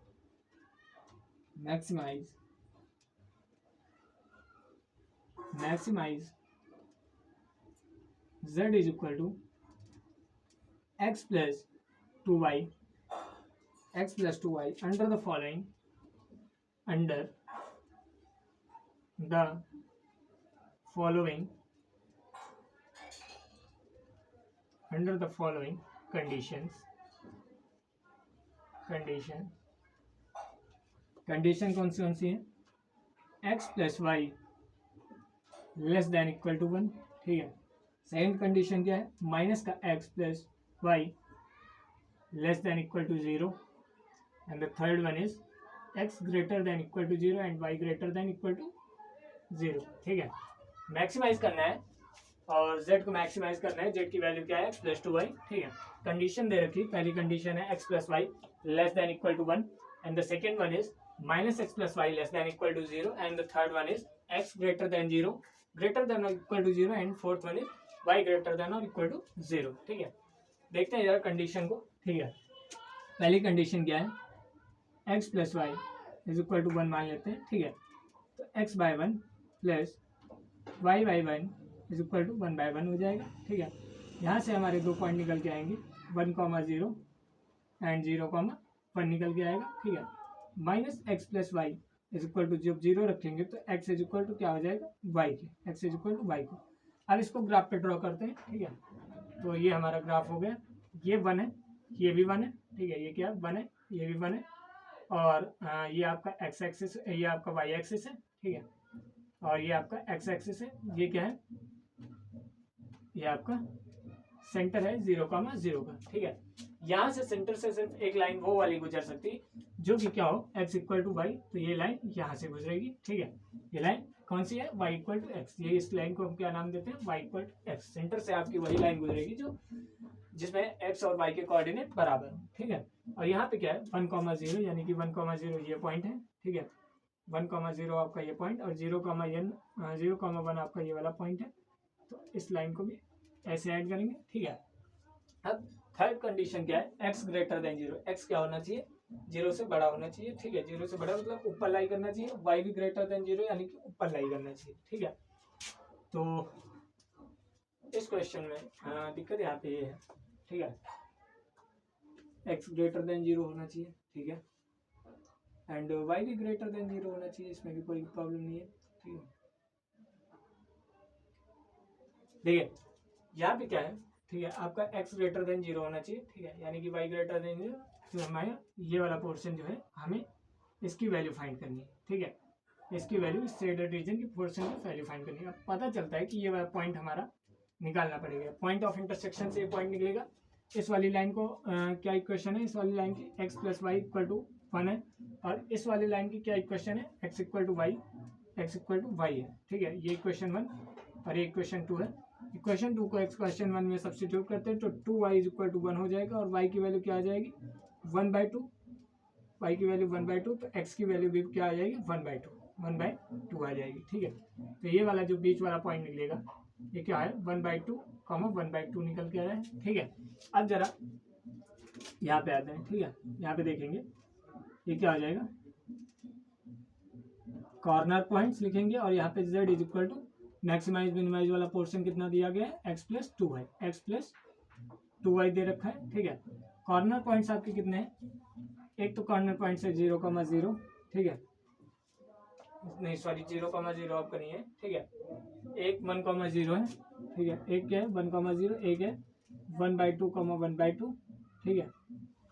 z is equal to x plus 2y under the following condition कौन सी है, x plus Y less than equal to 1, ठीक है। सेकेंड कंडीशन क्या है, माइनस का x plus Y less than equal to 0, and the third one is x greater than equal to 0 and y greater than equal to 0, ठीक है। Maximise करना है और z को मैक्सिमाइज करना है, z की वैल्यू क्या है x प्लस 2y, ठीक है। कंडीशन दे रखी, पहली कंडीशन है x plus Y less than equal to 1, and the second one is minus x plus y less than equal to 0, and the third one is x greater than 0 or equal to 0, and fourth one is y greater than or equal to 0, ठीक है। देखते हैं यार condition को, ठीक है। पहली condition क्या है, x plus y is equal to 1 मान लेते हैं, ठीक है। तो x by 1 plus y by 1 is equal to 1 by 1 हो जाएगा, ठीक है। यहाँ से हमारे 2 पॉइंट निकल के आएंगे, 1,0 एंड 0,1 निकल के आएगा, ठीक है। Minus x plus y is equal to, जब 0 रखेंगे तो x इज इक्वल टू क्या हो जाएगा, y के, x is equal to y को। अब इसको ग्राफ पे ड्रॉ करते हैं, ठीक है। तो ये हमारा ग्राफ हो गया, ये 1 है, ये भी 1 है, ठीक है। ये क्या 1 है, ये भी 1 है, और ये आपका x एक्सिस, ये आपका y एक्सिस है, ठीक है। और ये आपका x एक्सिस है, ये क्या है, ये आपका सेंटर है 0,0 का, ठीक है। यहाँ से सेंटर से सिर्फ एक लाइन वो वाली गुजर सकती है जो कि क्या हो, x इक्वल टू वाई, तो ये लाइन यहाँ से गुजरेगी, ठीक है। ये लाइन कौन सी है, y इक्वल टू एक्स, ये इस लाइन को हम क्या नाम देते हैं, y equal to x. Centre से आपकी वही लाइन गुजरेगी जो जिसमें x और y के कोऑर्डिनेट बराबर हो, ठीक है। और यहाँ पे क्या है 1,0, यानी कि 1,0 ये पॉइंट है, ठीक है। 1,0 आपका ये पॉइंट, और 0,1 आपका ये वाला पॉइंट है। तो इस लाइन को भी ऐसे ऐड करेंगे, ठीक है। अब थर्ड कंडीशन क्या है, x ग्रेटर देन 0, x क्या होना चाहिए, 0 से बड़ा होना चाहिए, ठीक है। 0 से बड़ा मतलब ऊपर लाई करना चाहिए, y भी ग्रेटर देन 0 यानी कि ऊपर लाई करना चाहिए, ठीक है। तो इस क्वेश्चन में दिक्कत यहाँ पे ये है, ठीक है। x ग्रेटर देन 0 होना चाहिए, ठीक है, एंड y भी ग्रेटर देन 0 होना चाहिए, इसमें भी कोई प्रॉब्लम नहीं है, ठीक है। देखिए यहाँ पे क्या है, ठीक है, आपका x ग्रेटर देन 0 होना चाहिए, ठीक है, यानी कि y ग्रेटर देन 0। फिर हमारा ये वाला पोर्शन जो है हमें इसकी वैल्यू फाइंड करनी है, ठीक है। इसकी वैल्यू, इस शेडेड रीजन की पोर्शन की वैल्यू फाइंड करनी है। अब पता चलता है कि ये वाला पॉइंट हमारा निकालना पड़ेगा, पॉइंट ऑफ इंटरसेक्शन से ये पॉइंट निकलेगा। इस वाली लाइन को क्या इक्वेशन है, इस वाली लाइन की x plus y equal to 1 है, और इस वाली लाइन की क्या इक्वेशन है, x इक्वल टू वाई है, ठीक है। ये इक्वेशन 1 और ये इक्वेशन 2 है। इक्वेशन 2 को इक्वेशन 1 में सब्स्टिट्यूट करते हैं तो 2y इज इक्वल टू 1 हो जाएगा, और y की वैल्यू क्या आ जाएगी 1/2, y की वैल्यू 1/2, तो x की वैल्यू भी क्या आ जाएगी 1/2 आ जाएगी, ठीक है। तो ये वाला जो बीच वाला पॉइंट निकलेगा ये क्या है 1/2, 1/2 निकल के आ रहा है, ठीक है। अब जरा यहाँ पे आते हैं, ठीक है। यहाँ पे देखेंगे ये क्या हो जाएगा, कॉर्नर पॉइंट्स लिखेंगे, और यहाँ पे z is equal to maximise minimise वाला पोर्शन कितना दिया गया है, x प्लस 2y दे रखा है, ठीक है। कॉर्नर पॉइंट्स आपके कितने हैं, एक तो कॉर्नर पॉइंट है 0,0, ठीक है, नहीं सॉरी 0,0 आपका नहीं है, ठीक है। एक 1,0 है, ठीक है, एक क्या है 1,0, एक है 1/2, 1/2, ठीक है।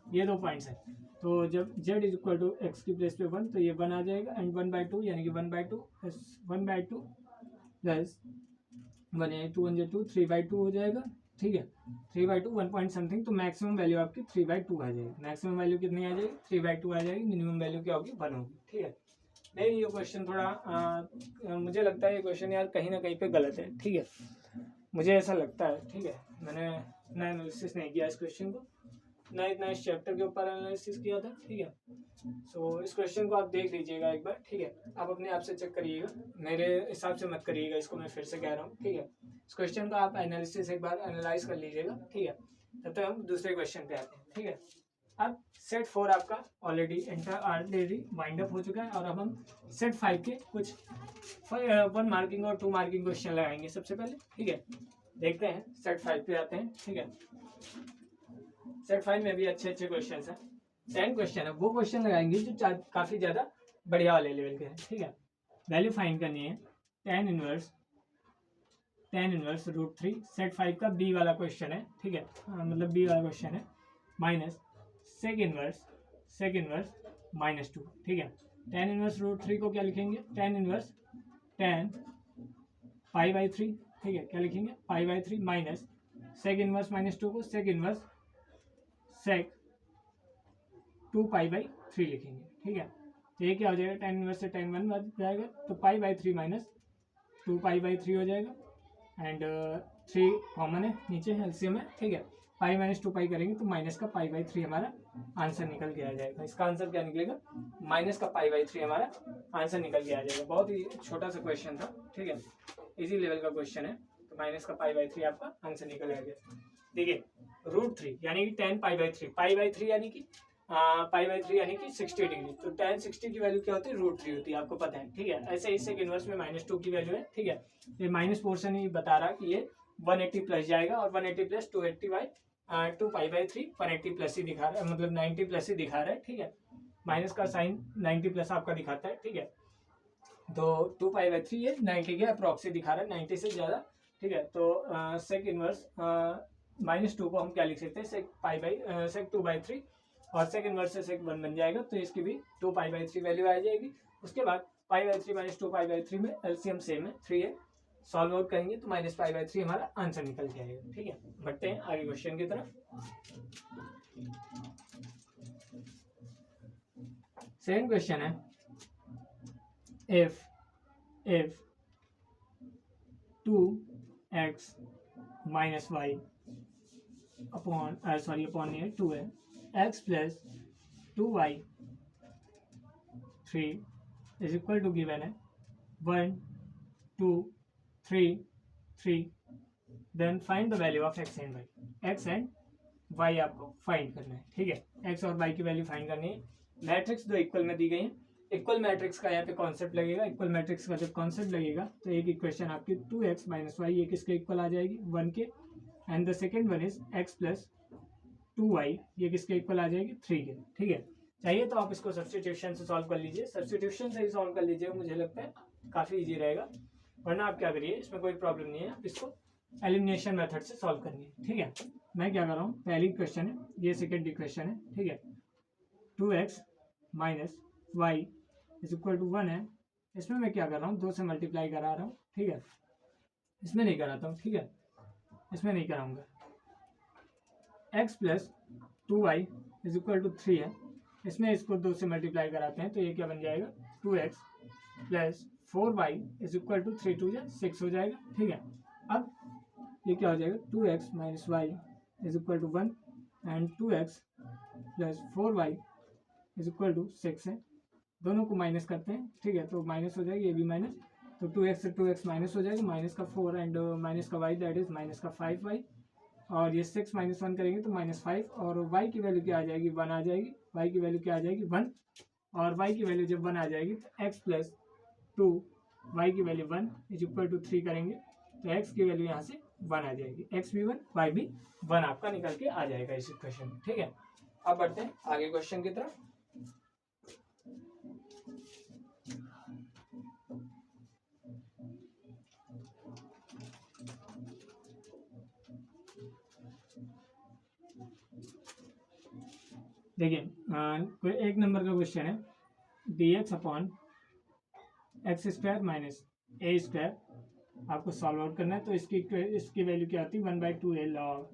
ये 2 पॉइंट्स है। तो जब z is equal to x की प्लेस पे 1 तो ये 1 आ जाएगा एंड 1/2 यानी कि 1/2 प्लस 1/2 प्लस 1 यानी 2 1 2 3/2 हो जाएगा। ठीक है, 3/2 1 पॉइंट समथिंग, तो मैक्सिमम वैल्यू आपकी 3/2 आ जाएगी। मैक्सिमम वैल्यू कितनी आ जाएगी? 3/2 आ जाएगी। मिनिमम वैल्यू क्या होगी? 1 होगी। ठीक है, नहीं ये क्वेश्चन थोड़ा मुझे लगता है ये क्वेश्चन यार कहीं ना कहीं पे गलत है। ठीक है, मुझे ऐसा लगता है। ठीक है, मैंने इतना एनालिसिस नहीं किया इस क्वेश्चन को, ना इतना इस चैप्टर के ऊपर एनालिसिस किया था। ठीक है, सो इस क्वेश्चन को आप देख लीजिएगा एक बार। ठीक है, आप अपने आप से चेक करिएगा, मेरे हिसाब से मत करिएगा इसको, मैं फिर से कह रहा हूँ। ठीक है, इस क्वेश्चन का आप एनालिसिस एक बार एनालाइज कर लीजिएगा। ठीक है, तब तक हम दूसरे क्वेश्चन पे आते हैं। ठीक है, अब सेट 4 आपका ऑलरेडी वाइंड अप हो चुका है और अब हम सेट 5 के कुछ 1 मार्किंग और 2 मार्किंग क्वेश्चन लगाएंगे सबसे पहले। ठीक है, देखते हैं सेट 5 पे आते हैं। ठीक है, सेट 5 में भी अच्छे क्वेश्चन हैं। 10 क्वेश्चन है, वो क्वेश्चन लगाएंगे जो काफी ज्यादा बढ़िया वाले लेवल के हैं। ठीक है, वैल्यू फाइंड करनी है tan इनवर्स √3 सेट 5 का बी वाला क्वेश्चन है। ठीक है, मतलब बी वाला क्वेश्चन है, माइनस सेक इनवर्स -2। ठीक है, tan इनवर्स √3 को क्या लिखेंगे? tan inverse tan π/3। ठीक है, क्या लिखेंगे? π/3 माइनस सेक इनवर्स -2 को सेक इनवर्स सेक 2π/3 लिखेंगे। ठीक है, तो ये क्या हो जाएगा? tan इनवर्स से tan 1 बच जाएगा तो π/3 माइनस 2π/3 हो जाएगा एंड 3 कॉमन है नीचे, एलसीएम है। ठीक है, पाई माइनस 2 पाई करेंगे तो माइनस का π/3 हमारा आंसर निकल के आ जाएगा। इसका आंसर क्या निकलेगा? माइनस का π/3 हमारा आंसर निकल के आ जाएगा। बहुत ही छोटा सा क्वेश्चन था। ठीक है, इजी लेवल का क्वेश्चन है, तो माइनस का π/3 आपका आंसर निकल आ गया। देखिए √3 यानी कि tan π/3 यानी कि π/3 यानी कि 60 डिग्री, तो tan 60 की वैल्यू क्या होती है? √3 होती है, आपको पता है। ठीक है, ऐसे इससे इनवर्स में -2 की वैल्यू है। ठीक है, ये माइनस पोर्शन ही बता रहा कि ये 180 प्लस जाएगा और 180 प्लस 280/2π/3 180 प्लस ही दिखा रहा है, मतलब 90 प्लस ही दिखा रहा है। ठीक है, माइनस का साइन 90 प्लस आपका दिखाता है। ठीक है, तो 2π/3 ये 90 के अप्रॉक्स से दिखा रहा है, 90 से ज़्यादा। ठीक है, तो सेक इनवर्स -2 को हम क्या लिख सकते हैं? सेक 2/3 और सेक इनवर्स से सेक 1 बन जाएगा, तो इसकी भी 2π/3 वैल्यू आ जाएगी। उसके बाद π/3 - 2π/3 में एलसीएम सेम है, 3 है, सॉल्व आउट करेंगे तो -π/3 हमारा आंसर निकल के आएगा। ठीक है, बढ़ते हैं आगे क्वेश्चन की तरफ। सेकंड क्वेश्चन है, if 2x - y upon 2 है, x plus 2y 3 is equal to given है 1 2 3 3, then find the value of x and y। x and y आपको फाइंड करना है। ठीक है, x और y की वैल्यू फाइंड करनी है। मैट्रिक्स दो इक्वल में दी गई है। इक्वल मैट्रिक्स का यहाँ पे कॉन्सेप्ट लगेगा। इक्वल मैट्रिक्स का जब कॉन्सेप्ट लगेगा तो एक इक्वेशन आपकी 2x - y ये किसके इक्वल आ जाएगी? 1 के, and the second one is x plus 2y ये किसके इक्वल आ जाएगी? 3 के। ठीक है, चाहिए तो आप इसको सब्स्टिट्यूशन से सॉल्व कर लीजिए, सब्स्टिट्यूशन से ही सॉल्व कर लीजिए, मुझे लगता है काफ़ी ईजी रहेगा। वरना आप क्या करिए, इसमें कोई प्रॉब्लम नहीं है, आप इसको एलिमिनेशन मेथड से सॉल्व करिए। ठीक है, मैं क्या कर रहा हूँ, पहली इक्वेशन है, ये सेकेंड इक्वेशन है। ठीक है, 2x - y is equal to 1 है, इसमें मैं क्या कर रहा हूँ? 2 से मल्टीप्लाई करा रहा हूँ। ठीक है, इसमें नहीं कराता हूँ। ठीक है, इसमें नहीं कराऊंगा। x plus 2y is equal to 3 है, इसमें इसको 2 से मल्टीप्लाई कराते हैं तो ये क्या बन जाएगा? 2x plus 4y is equal to 3 2 6 हो जाएगा। ठीक है, अब ये क्या हो जाएगा? 2x - y is equal to 1 and 2x plus 4y is equal to 6 है, दोनों को माइनस करते हैं। ठीक है, तो माइनस हो जाएगी, ये भी माइनस, तो 2x से 2x माइनस हो जाएगा, माइनस का 4 एंड माइनस का y दैट इज माइनस का 5y, और ये 6 - 1 करेंगे तो -5, और y की वैल्यू क्या आ जाएगी? 1 आ जाएगी। y की वैल्यू क्या आ जाएगी? 1, और y की वैल्यू जब 1 आ जाएगी तो x प्लस 2 y की वैल्यू 1 इज इक्वल टू 3 करेंगे तो x की वैल्यू यहाँ से 1 आ जाएगी, x भी 1 y भी 1 आपका निकल के आ जाएगा इस इक्वेशन में। ठीक है, अब बढ़ते हैं आगे क्वेश्चन की तरफ। देखिए कोई एक नंबर का क्वेश्चन है, dx upon X square minus A square आपको सॉल्व आउट करना है। तो इसकी वैल्यू क्या होती है, 1/2 log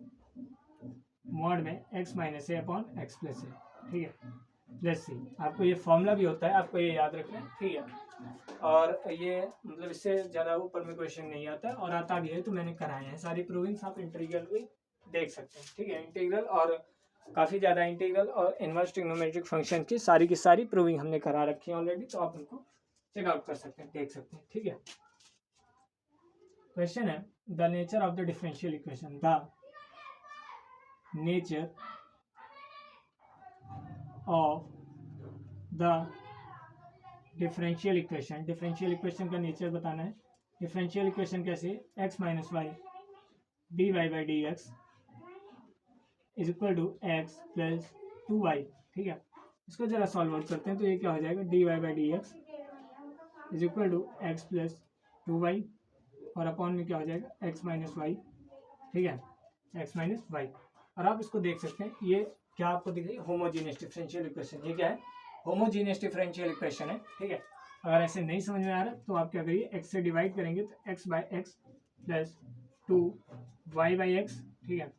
मॉड में x माइनस ए अपॉन एक्स प्लस ए, ठीक है, प्लस सी। आपको ये फॉर्मूला भी होता है, आपको ये याद रखना है, ठीक है। और ये मतलब इससे ज़्यादा ऊपर में क्वेश्चन नहीं आता, और आता भी है तो मैंने कराए हैं सारी प्रूविंग्स, आप इंटीग्रल भी देख सकते हैं, ठीक है। इंटीग्रल और काफ़ी ज़्यादा इंटीग्रल और इनवर्स ट्रिग्नोमेट्रिक फंक्शन की सारी प्रूविंग हमने करा रखी है ऑलरेडी, तो आप उनको चेकआउट कर सकते हैं, देख सकते हैं, ठीक है। क्वेश्चन है the nature of the differential equation, the nature of the differential equation. Differential equation का नेचर बताना है। डिफरेंशियल इक्वेशन कैसे, x minus y d y by d x is equal to x plus 2y, ठीक है। इसको जरा सॉल्व आउट करते हैं, तो ये क्या हो जाएगा, d y by d x is equal to x plus 2y, और अपॉन में क्या हो जाएगा, एक्स माइनस वाई, ठीक है, एक्स माइनस वाई। और आप इसको देख सकते हैं, ये क्या आपको दिख रही है, होमोजीनियस डिफरेंशियल इक्वेशन। ये क्या है, होमोजीनियस डिफरेंशियल इक्वेशन है, ठीक है। अगर ऐसे नहीं समझ में आ रहा तो आप क्या करिए, एक्स से डिवाइड करेंगे तो x by x plus 2y by x, ठीक है,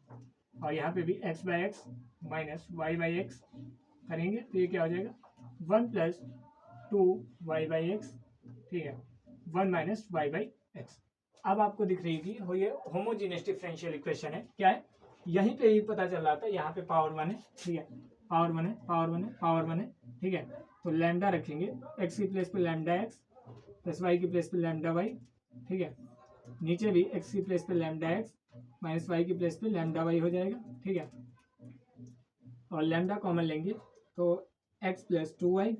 और यहाँ पे भी x by x minus y by x करेंगे तो ये क्या हो जाएगा, 1 प्लस 2y बाई एक्स, ठीक है, 1 माइनस वाई बाई एक्स। अब आपको दिख रही है कि हो ये होमोजीनियस डिफरेंशियल इक्वेशन है, क्या है, यहीं पे ही पता चल रहा था, यहाँ पे पावर 1 है, ठीक है, पावर 1 है, पावर 1 है, पावर 1 है, ठीक है। तो लैम्डा रखेंगे, एक्स की प्लेस पे लैम्डा एक्स प्लस वाई की प्लेस पे लैम्डा वाई, ठीक है। नीचे भी एक्स की प्लेस पे लैम्डा एक्स माइनस वाई की प्लेस पे लैम्डा वाई हो जाएगा, ठीक है। और लैम्डा कॉमन लेंगे तो एक्स प्लस 2y,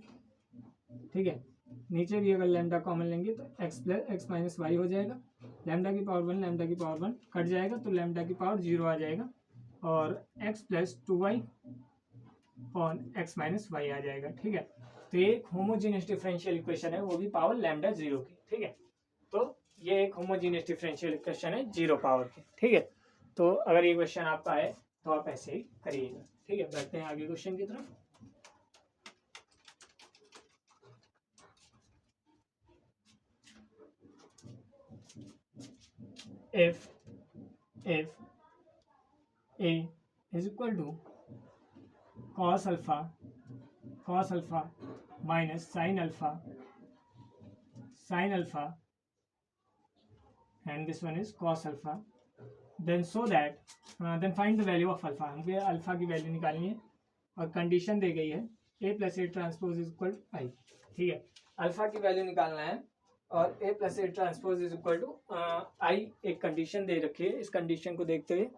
ठीक है। नीचे भी अगर लैम्डा कॉमन लेंगे तो X plus X minus Y हो जाएगा। लैम्डा की पावर 1 लैम्डा की पावर 1 कट जाएगा तो लैम्डा की पावर 0 आ जाएगा, और X plus 2y on X minus Y आ जाएगा, ठीक है। तो ये एक होमोजीनियस डिफरेंशियल इक्वेशन है, वो भी पावर लैम्डा 0 की, ठीक है। तो ये एक होमोजीनियस डिफरेंशियल इक्वेशन है 0 पावर की, ठीक है। तो अगर ये क्वेश्चन आपका है तो आप ऐसे ही करिएगा, ठीक है। बढ़ते हैं आगे क्वेश्चन की तरफ। if a is equal to cos alpha minus sin alpha and this one is cos alpha, then so that then find the value of alpha। हमें अल्फा की वैल्यू निकालनी है और कंडीशन दी गई है a plus A transpose is equal to I, ठीक है। अल्फा की वैल्यू निकालना है और a plus A transpose is equal to I, एक कंडीशन दे रखी है। इस कंडीशन को देखते हुए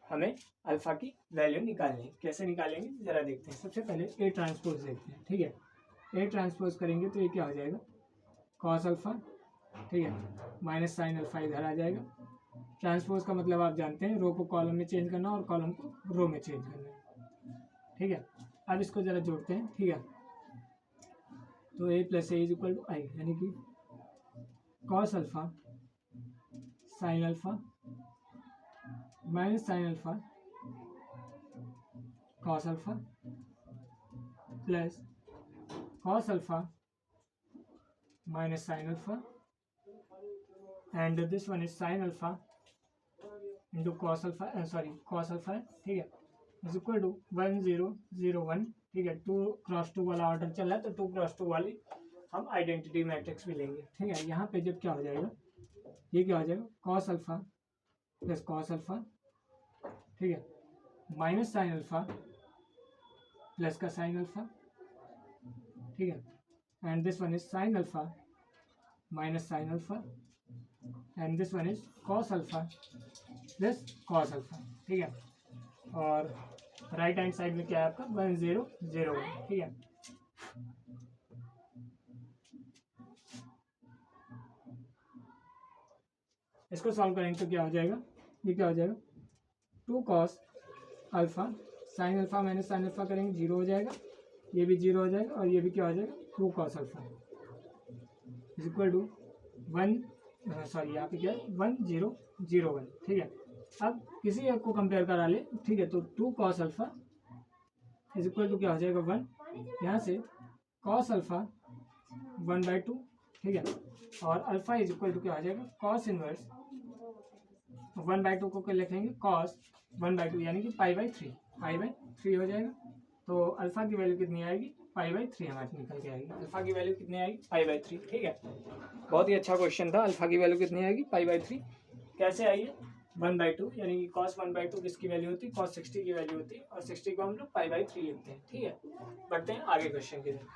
हमें अल्फा की वैल्यू निकालनी है। कैसे निकालेंगे जरा देखते हैं। सबसे पहले ए ट्रांसपोज देखते हैं, ठीक है। ए ट्रांसपोज करेंगे तो ये क्या हो जाएगा, कॉस अल्फा, ठीक है, माइनस साइन अल्फा इधर आ जाएगा। ट्रांसपोज का मतलब आप जानते हैं, रो को कॉलम में चेंज करना और कॉलम को रो में चेंज करना, ठीक है। अब इसको जरा जोड़ते हैं, ठीक है। तो A plus A is equal to I, यानी कि cos alpha sine alpha minus sine alpha cos alpha plus cos alpha minus sin alpha, and this one is sin alpha into cos alpha, cos alpha, ठीक है, is equal to 1 0 0 1, ठीक है। 2 cross 2 वाला order चल रहा है तो 2 cross 2 वाली हम आइडेंटिटी मैट्रिक्स भी लेंगे, ठीक है। यहाँ पे जब क्या हो जाएगा, ये क्या हो जाएगा, cos alpha plus cos alpha, ठीक है, माइनस साइन अल्फा प्लस का साइन अल्फा, ठीक है। And this one is sin alpha minus sin alpha, and this one is cos alpha plus cos alpha, ठीक है। और राइट हैंड साइड में क्या है आपका 1 0 0 1, ठीक है। इसको सॉल्व करेंगे तो क्या हो जाएगा, ये क्या हो जाएगा, 2 cos alpha sine alpha minus sine alpha करेंगे 0 हो जाएगा, ये भी 0 हो जाएगा, और ये भी क्या हो जाएगा 2 cos alpha is equal to 1, यहाँ पे क्या है 1 0 0 1, ठीक है। अब किसी एक को कंपेयर करा ले, ठीक है। तो 2 cos alpha is equal to क्या हो जाएगा 1, यहाँ से कॉस अल्फा 1/2, ठीक है, और अल्फा इज इक्वल टू क्या हो जाएगा कॉस इनवर्स 1/2 को क्या लिखेंगे कॉस 1/2 यानी कि पाई बाई थ्री हो जाएगा। तो अल्फा की वैल्यू कितनी आएगी पाई/3 हमारी निकल के आएगी। अल्फा की वैल्यू कितनी आएगी पाई/3, ठीक है। बहुत ही अच्छा क्वेश्चन था। अल्फा की वैल्यू कितनी आएगी पाई/3। कैसे आई है 1/2 यानी कि कॉस 1/2 किसकी वैल्यू होती है कॉस 60 की वैल्यू होती है, और 60 को हम लोग पाई/3 लिखते हैं, ठीक है। बढ़ते हैं आगे क्वेश्चन की तरफ।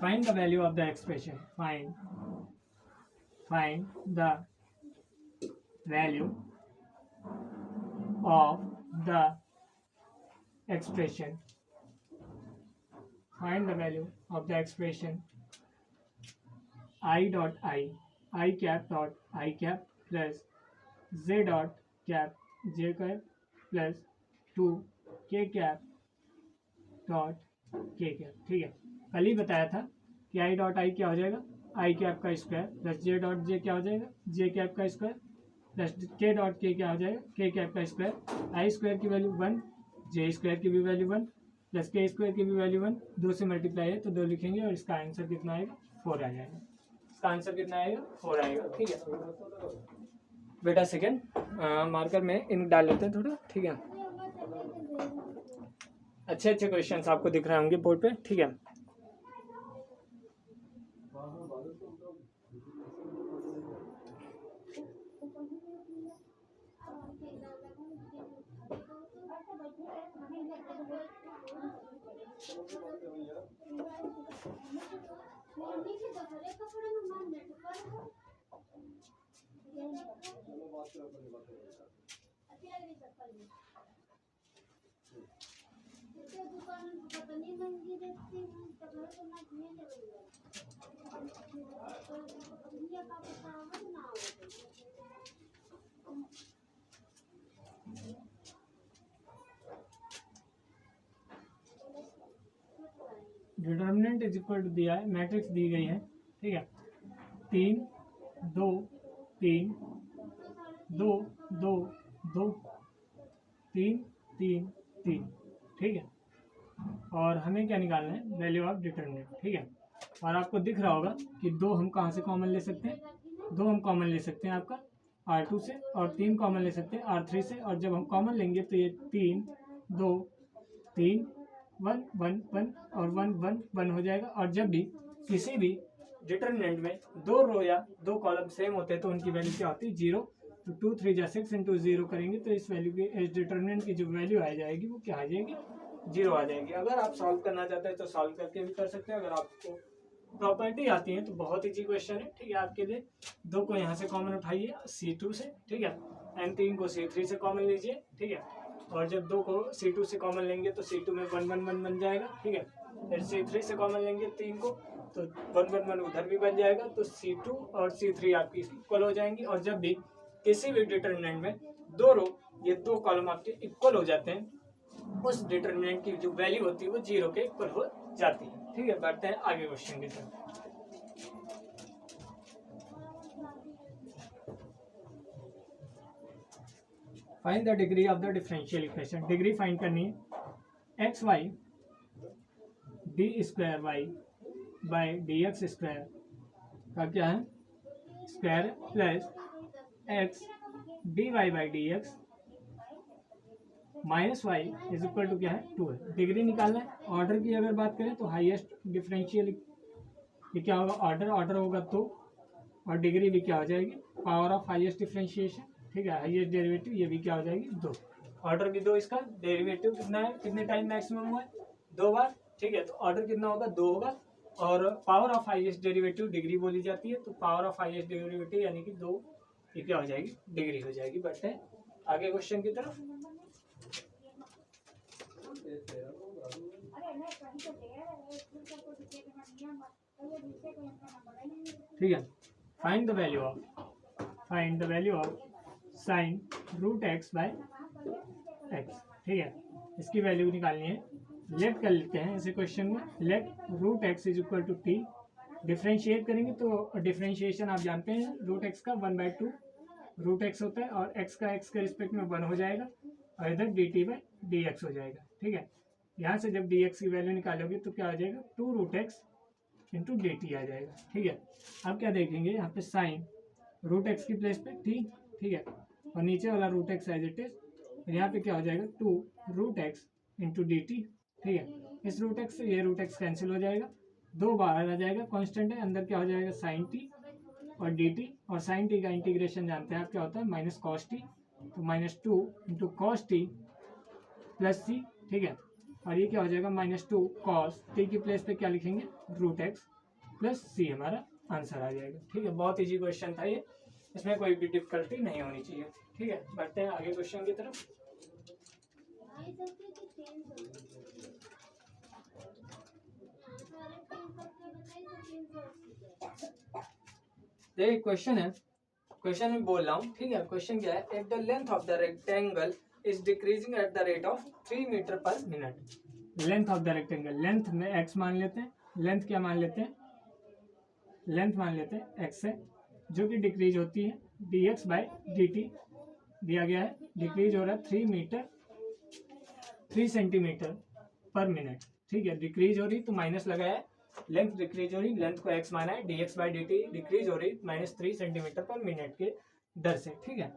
Find the value of the expression. Find the value of the expression. Find the value of the expression I dot I cap dot I cap plus Z dot cap J cap plus 2 K cap dot K cap, ठीक है। कल ही बताया था कि I dot I क्या हो जाएगा आई cap का square plus J dot J क्या हो जाएगा जे कैप का स्क्वायर प्लस के डॉट के क्या हो जाएगा के कैप का स्क्वायर। आई स्क्वायर की वैल्यू 1, जे स्क्वायर की भी वैल्यू 1 प्लस के स्क्वायर की भी वैल्यू 1, 2 से मल्टीप्लाई है तो 2 लिखेंगे और इसका आंसर कितना आएगा 4 आ जाएगा। इसका आंसर कितना आएगा 4 आएगा, ठीक है बेटा। सेकेंड मार्कर में इन डाल लेते हैं थोड़ा, ठीक है। अच्छे क्वेश्चन आपको दिख रहे होंगे बोर्ड पे, ठीक है। डिटर्मिनेंट इज इक्वल टू दिया है, मैट्रिक्स दी गई है, ठीक है। 3 2 3 2 2 2 3 3 3, ठीक है। और हमें क्या निकालना है वैल्यू ऑफ डिटर्मिनेंट, ठीक है। और आपको दिख रहा होगा कि 2 हम कहाँ से कॉमन ले सकते हैं, 2 हम कॉमन ले सकते हैं आपका R2 से, और 3 कॉमन ले सकते हैं R3 से। और जब हम कॉमन लेंगे तो ये 3 2 3 1 1 1 और 1 1 1 हो जाएगा। और जब भी किसी भी डिटर्मिनेंट में 2 रो या 2 कॉलम सेम होते हैं तो उनकी वैल्यू क्या होती है 0। तो 2 3 जा 6 इंटू 0 करेंगे तो इस वैल्यू की इस डिटर्मिनेंट की जो वैल्यू आ जाएगी वो क्या आ जाएगी 0 आ जाएगी। अगर आप सॉल्व करना चाहते हैं तो सॉल्व करके भी कर सकते हैं। अगर आपको प्रॉपर्टी आती है तो बहुत इजी क्वेश्चन है, ठीक है आपके लिए। 2 को यहाँ से कॉमन उठाइए C2 से, ठीक है, एंड 3 को C3 से कॉमन लीजिए, ठीक है। और जब 2 को C2 से कॉमन लेंगे तो C2 में 1 1 1 बन जाएगा, ठीक है। फिर C3 से कॉमन लेंगे 3 को तो 1 1 1 उधर भी बन जाएगा, तो C2 और C3 आपकी इक्वल हो जाएंगी। और जब भी किसी भी डिटर्मिनेंट में 2 रो ये 2 कॉलम आपके इक्वल हो जाते हैं उस डिटर्मिनेंट की जो वैल्यू होती है वो 0 के इक्वल हो जाती है, ठीक है। बढ़ते हैं आगे क्वेश्चन की तरफ। Find the degree of the differential equation. Degree find करनी है x y d square y by d x square का क्या है square plus x d y by d x minus y is equal to क्या है 2 है। Degree निकालना है। ऑर्डर की अगर बात करें तो हाईएस्ट डिफरेंशियल ये क्या होगा ऑर्डर होगा तो, और डिग्री भी क्या हो जाएगी पावर ऑफ हाईएस्ट डिफरेंशिएशन, ठीक है। हाईएस्ट डेरिवेटिव ये भी क्या हो जाएगी 2। ऑर्डर भी 2, इसका डेरिवेटिव कितना है कितने टाइम मैक्सिमम हुआ है 2 बार, ठीक है। तो ऑर्डर कितना होगा 2 होगा। और power of highest derivative degree बोली जाती है, तो पावर ऑफ हाईएस्ट डेरिवेटिव यानी कि 2 ये क्या हो जाएगी डिग्री हो जाएगी। बढ़ते हैं आगे क्वेश्चन की तरफ। ठीक है। Find the value of sine root x by x, ठीक है। इसकी वैल्यू निकालनी है। लेट कर लेते हैं इसे क्वेश्चन में, let root x is equal to t. Differentiate करेंगे तो डिफ्रेंशिएशन आप जानते हैं रूट एक्स का 1/2 रूट एक्स होता है और एक्स का एक्स के रिस्पेक्ट में 1 हो जाएगा और इधर D T by d x हो जाएगा। ठीक है, यहाँ से जब डी एक्स की वैल्यू निकालोगे तो क्या आ जाएगा 2 root x into d t आ जाएगा। ठीक है, अब क्या देखेंगे यहाँ पे साइन रूट एक्स की प्लेस पे टी। ठीक है, और नीचे वाला root x as it is, यहाँ पे क्या हो जाएगा 2 root x into d t. ठीक है, इस रूट एक्स से ये रूट एक्स कैंसिल हो जाएगा, 2 बाहर आ जाएगा, कांस्टेंट है, अंदर क्या हो जाएगा साइन टी और डी टी। और साइन टी का इंटीग्रेशन जानते हैं आप क्या होता है माइनस कॉस टी, तो -2 इंटू कॉस टी प्लस सी। ठीक है, और ये क्या हो जाएगा -2 कॉस टी की प्लेस पे क्या लिखेंगे रूट एक्स प्लस सी, हमारा आंसर आ जाएगा। ठीक है, बहुत इजी क्वेश्चन था ये, इसमें कोई भी डिफिकल्टी नहीं होनी चाहिए। ठीक है, बढ़ते हैं आगे क्वेश्चन की तरफ। देखिए क्वेश्चन है, क्वेश्चन में बोल रहा हूँ। ठीक है, क्वेश्चन क्या है, if the length of the rectangle is decreasing at the rate of 3 metre per minute. Length of the rectangle, length में एक्स मान लेते हैं, लेंथ क्या मान लेते हैं, लेंथ मान लेते हैं एक्स है, जो कि डिक्रीज होती है D x by d T दिया गया है, डिक्रीज हो रहा है 3 सेंटीमीटर पर मिनट। ठीक है, डिक्रीज हो रही तो माइनस लगाया है, लेंथ डिक्रीज हो रही, लेंथ को एक्स माना है, D x by d T decrease हो रही -3 सेंटीमीटर पर मिनट के दर से। ठीक है,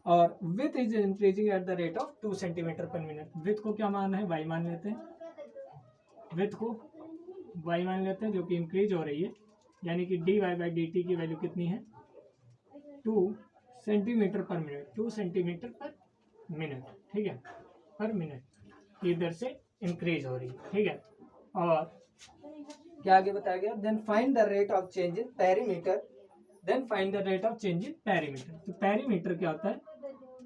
और with is increasing at the rate of 2 centimetre per minute. With को क्या मानना है वाई मान लेते हैं, विथ को वाई मान लेते हैं जो कि इंक्रीज हो रही है, यानी कि d y by d t की वैल्यू कितनी है 2 centimetre per minute, 2 centimetre per minute. ठीक है, पर मिनट की दर से इंक्रीज हो रही है। ठीक है, और क्या आगे बताया गया, then find the rate of change in perimeter, then find the rate of change in perimeter. तो पेरीमीटर क्या होता है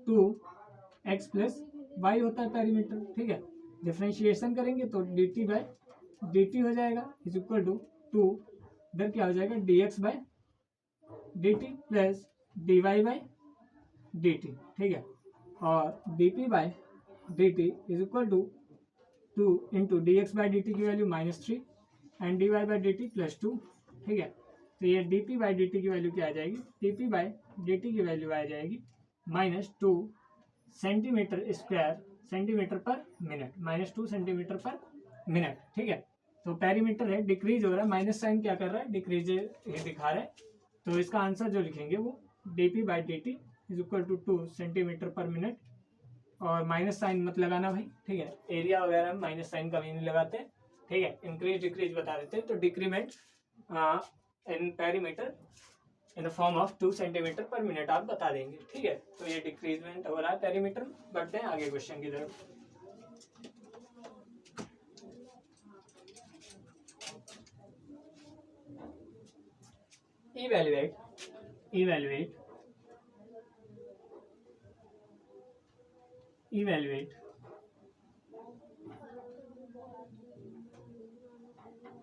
2x प्लस वाई होता है पेरीमीटर। ठीक है, डिफ्रेंशिएशन करेंगे तो D T by d T हो जाएगा इज इक्वल टू 2, इधर क्या हो जाएगा d x by d t plus d y by d t. ठीक है, और d p by d t is equal to 2 into d x by d t की value -3 and d y by d t +2। ठीक है, तो ये d p by d t की value क्या आ जाएगी, d p by d t की वैल्यू आ जाएगी -2 centimetre square centimetre per minute, -2 centimetre per minute. ठीक है, तो पेरीमीटर है, डिक्रीज हो रहा है, माइनस साइन क्या कर रहा है डिक्रीज ये दिखा रहा है, तो इसका आंसर जो लिखेंगे वो d p by d t is equal to 2 centimetre per minute, और माइनस साइन मत लगाना भाई। ठीक है, एरिया वगैरह में माइनस साइन कभी नहीं लगाते। ठीक है, इंक्रीज डिक्रीज बता देते हैं, तो decrement in perimeter in the form of 2 centimetre per minute आप बता देंगे। ठीक है, तो ये डिक्रीजमेंट हो रहा है पेरीमीटर में। बढ़ते हैं आगे क्वेश्चन की तरफ। Evaluate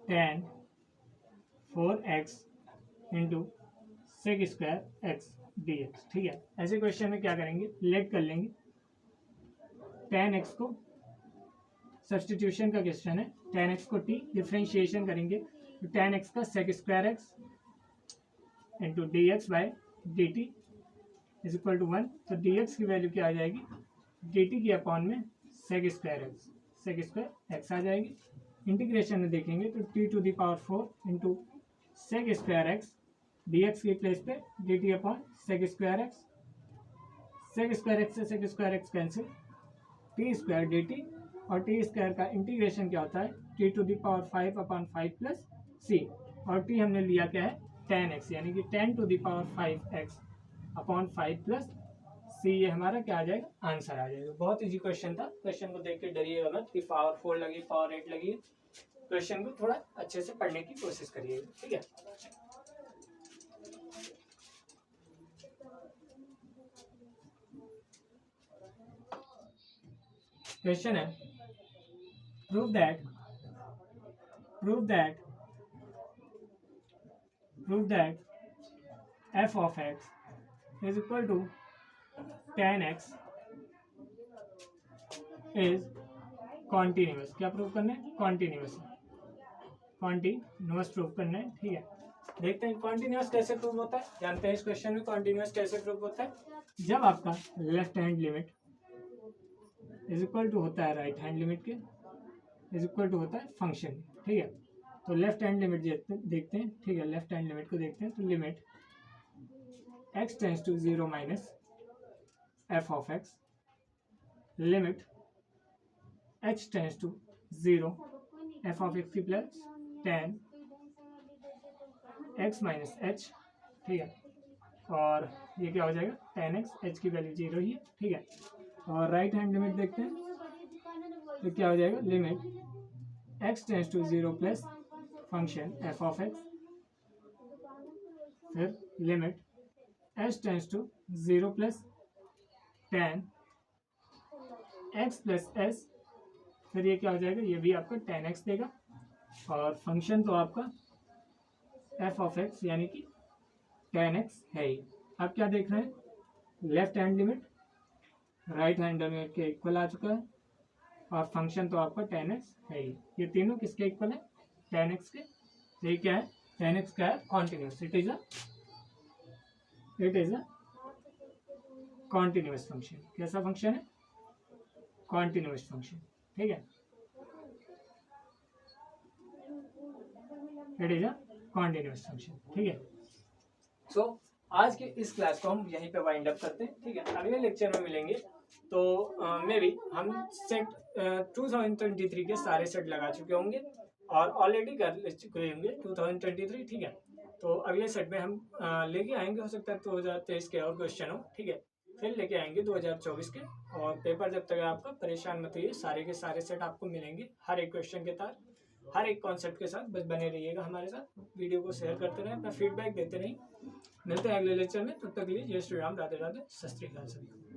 10 4x into sec square x d x. ठीक है, ऐसे क्वेश्चन में क्या करेंगे, लेट कर लेंगे 10x को, सब्सटीट्यूशन का क्वेश्चन है, 10x को t डिफ्रेंशिएशन करेंगे तो 10x का sec square x into d x by d t is equal to 1। तो डी एक्स की वैल्यू क्या आ जाएगी डी टी की अपॉन में सेक स्क्वायर एक्स आ जाएगी। इंटीग्रेशन में देखेंगे तो t to the power 4 into sec square x d x की प्लेस पे d t upon sec square x, sec square x से sec square x cancel, t square d t, और t square का integration क्या होता है t to the power 5 upon 5 plus c, और t हमने लिया क्या है 10x, यानी कि 10 to the power 5x upon 5 plus c, ये हमारा क्या आ जाएगा आंसर आ जाएगा। बहुत इजी क्वेश्चन था, क्वेश्चन को देख के डरिएगा मत कि पावर 4 लगी पावर 8 लगी, क्वेश्चन को थोड़ा अच्छे से पढ़ने की कोशिश करिएगा। ठीक है, क्वेश्चन है prove that f of x is equal to 10x is continuous, क्या प्रूव करना है, कॉन्टिन्यूस, कॉन्टिन्यूस प्रूव करना है, ठीक है। देखते हैं कॉन्टिन्यूस कैसे प्रूव होता है, जानते हैं इस क्वेश्चन में कॉन्टिन्यूस कैसे प्रूव होता है। जब आपका left hand limit is equal to होता है राइट हैंड लिमिट के, इज इक्वल टू होता है फंक्शन, ठीक है। तो लेफ्ट हैंड लिमिट देखते हैं, ठीक है, लेफ्ट हैंड लिमिट को देखते हैं। तो limit x tends to 0 minus f of x, limit h tends to 0 f of x की plus ten x minus h, ठीक है। और ये क्या हो जाएगा, टेन एक्स, एच की वैल्यू 0 ही है, ठीक है। और राइट हैंड लिमिट देखते हैं, तो क्या हो जाएगा, limit x tends to 0 plus function f of x, फिर limit h tends to 0 plus ten x plus s, फिर ये क्या हो जाएगा, ये भी आपका टेन एक्स देगा। और फंक्शन तो आपका एफ ऑफ एक्स यानी कि टेन एक्स है ही। अब क्या देख रहे हैं, left hand limit right hand limit के इक्वल आ चुका है, और फंक्शन तो आपका टेन एक्स है ही। ये तीनों किसके इक्वल है, टेन एक्स के। तो ये क्या है, टेन एक्स क्या है, continuous, it is a continuous function. कैसा फंक्शन है, कॉन्टिन्यूस फंक्शन, ठीक है, it is a continuous function, ठीक है। सो आज के इस क्लास को हम यहीं पे वाइंड अप करते हैं, ठीक है। अगले लेक्चर में मिलेंगे, तो मे बी हम सेट 2023 के सारे सेट लगा चुके होंगे और ऑलरेडी कर चुके होंगे 2023, ठीक है। तो अगले सेट में हम लेके आएंगे, हो सकता है 2023 के और क्वेश्चन हो, ठीक है। फिर लेके आएंगे 2024 के, और पेपर जब तक है आपका, परेशान मत होइए, सारे के सारे सेट आपको मिलेंगे, हर एक क्वेश्चन के साथ, हर एक कॉन्सेप्ट के साथ। बस बने रहिएगा हमारे साथ, वीडियो को शेयर करते रहें, अपना फीडबैक देते रहें। मिलते हैं अगले लेक्चर में, तब तक के लिए जय श्री राम, राधे राधे, सत श्री अकाल सभी को।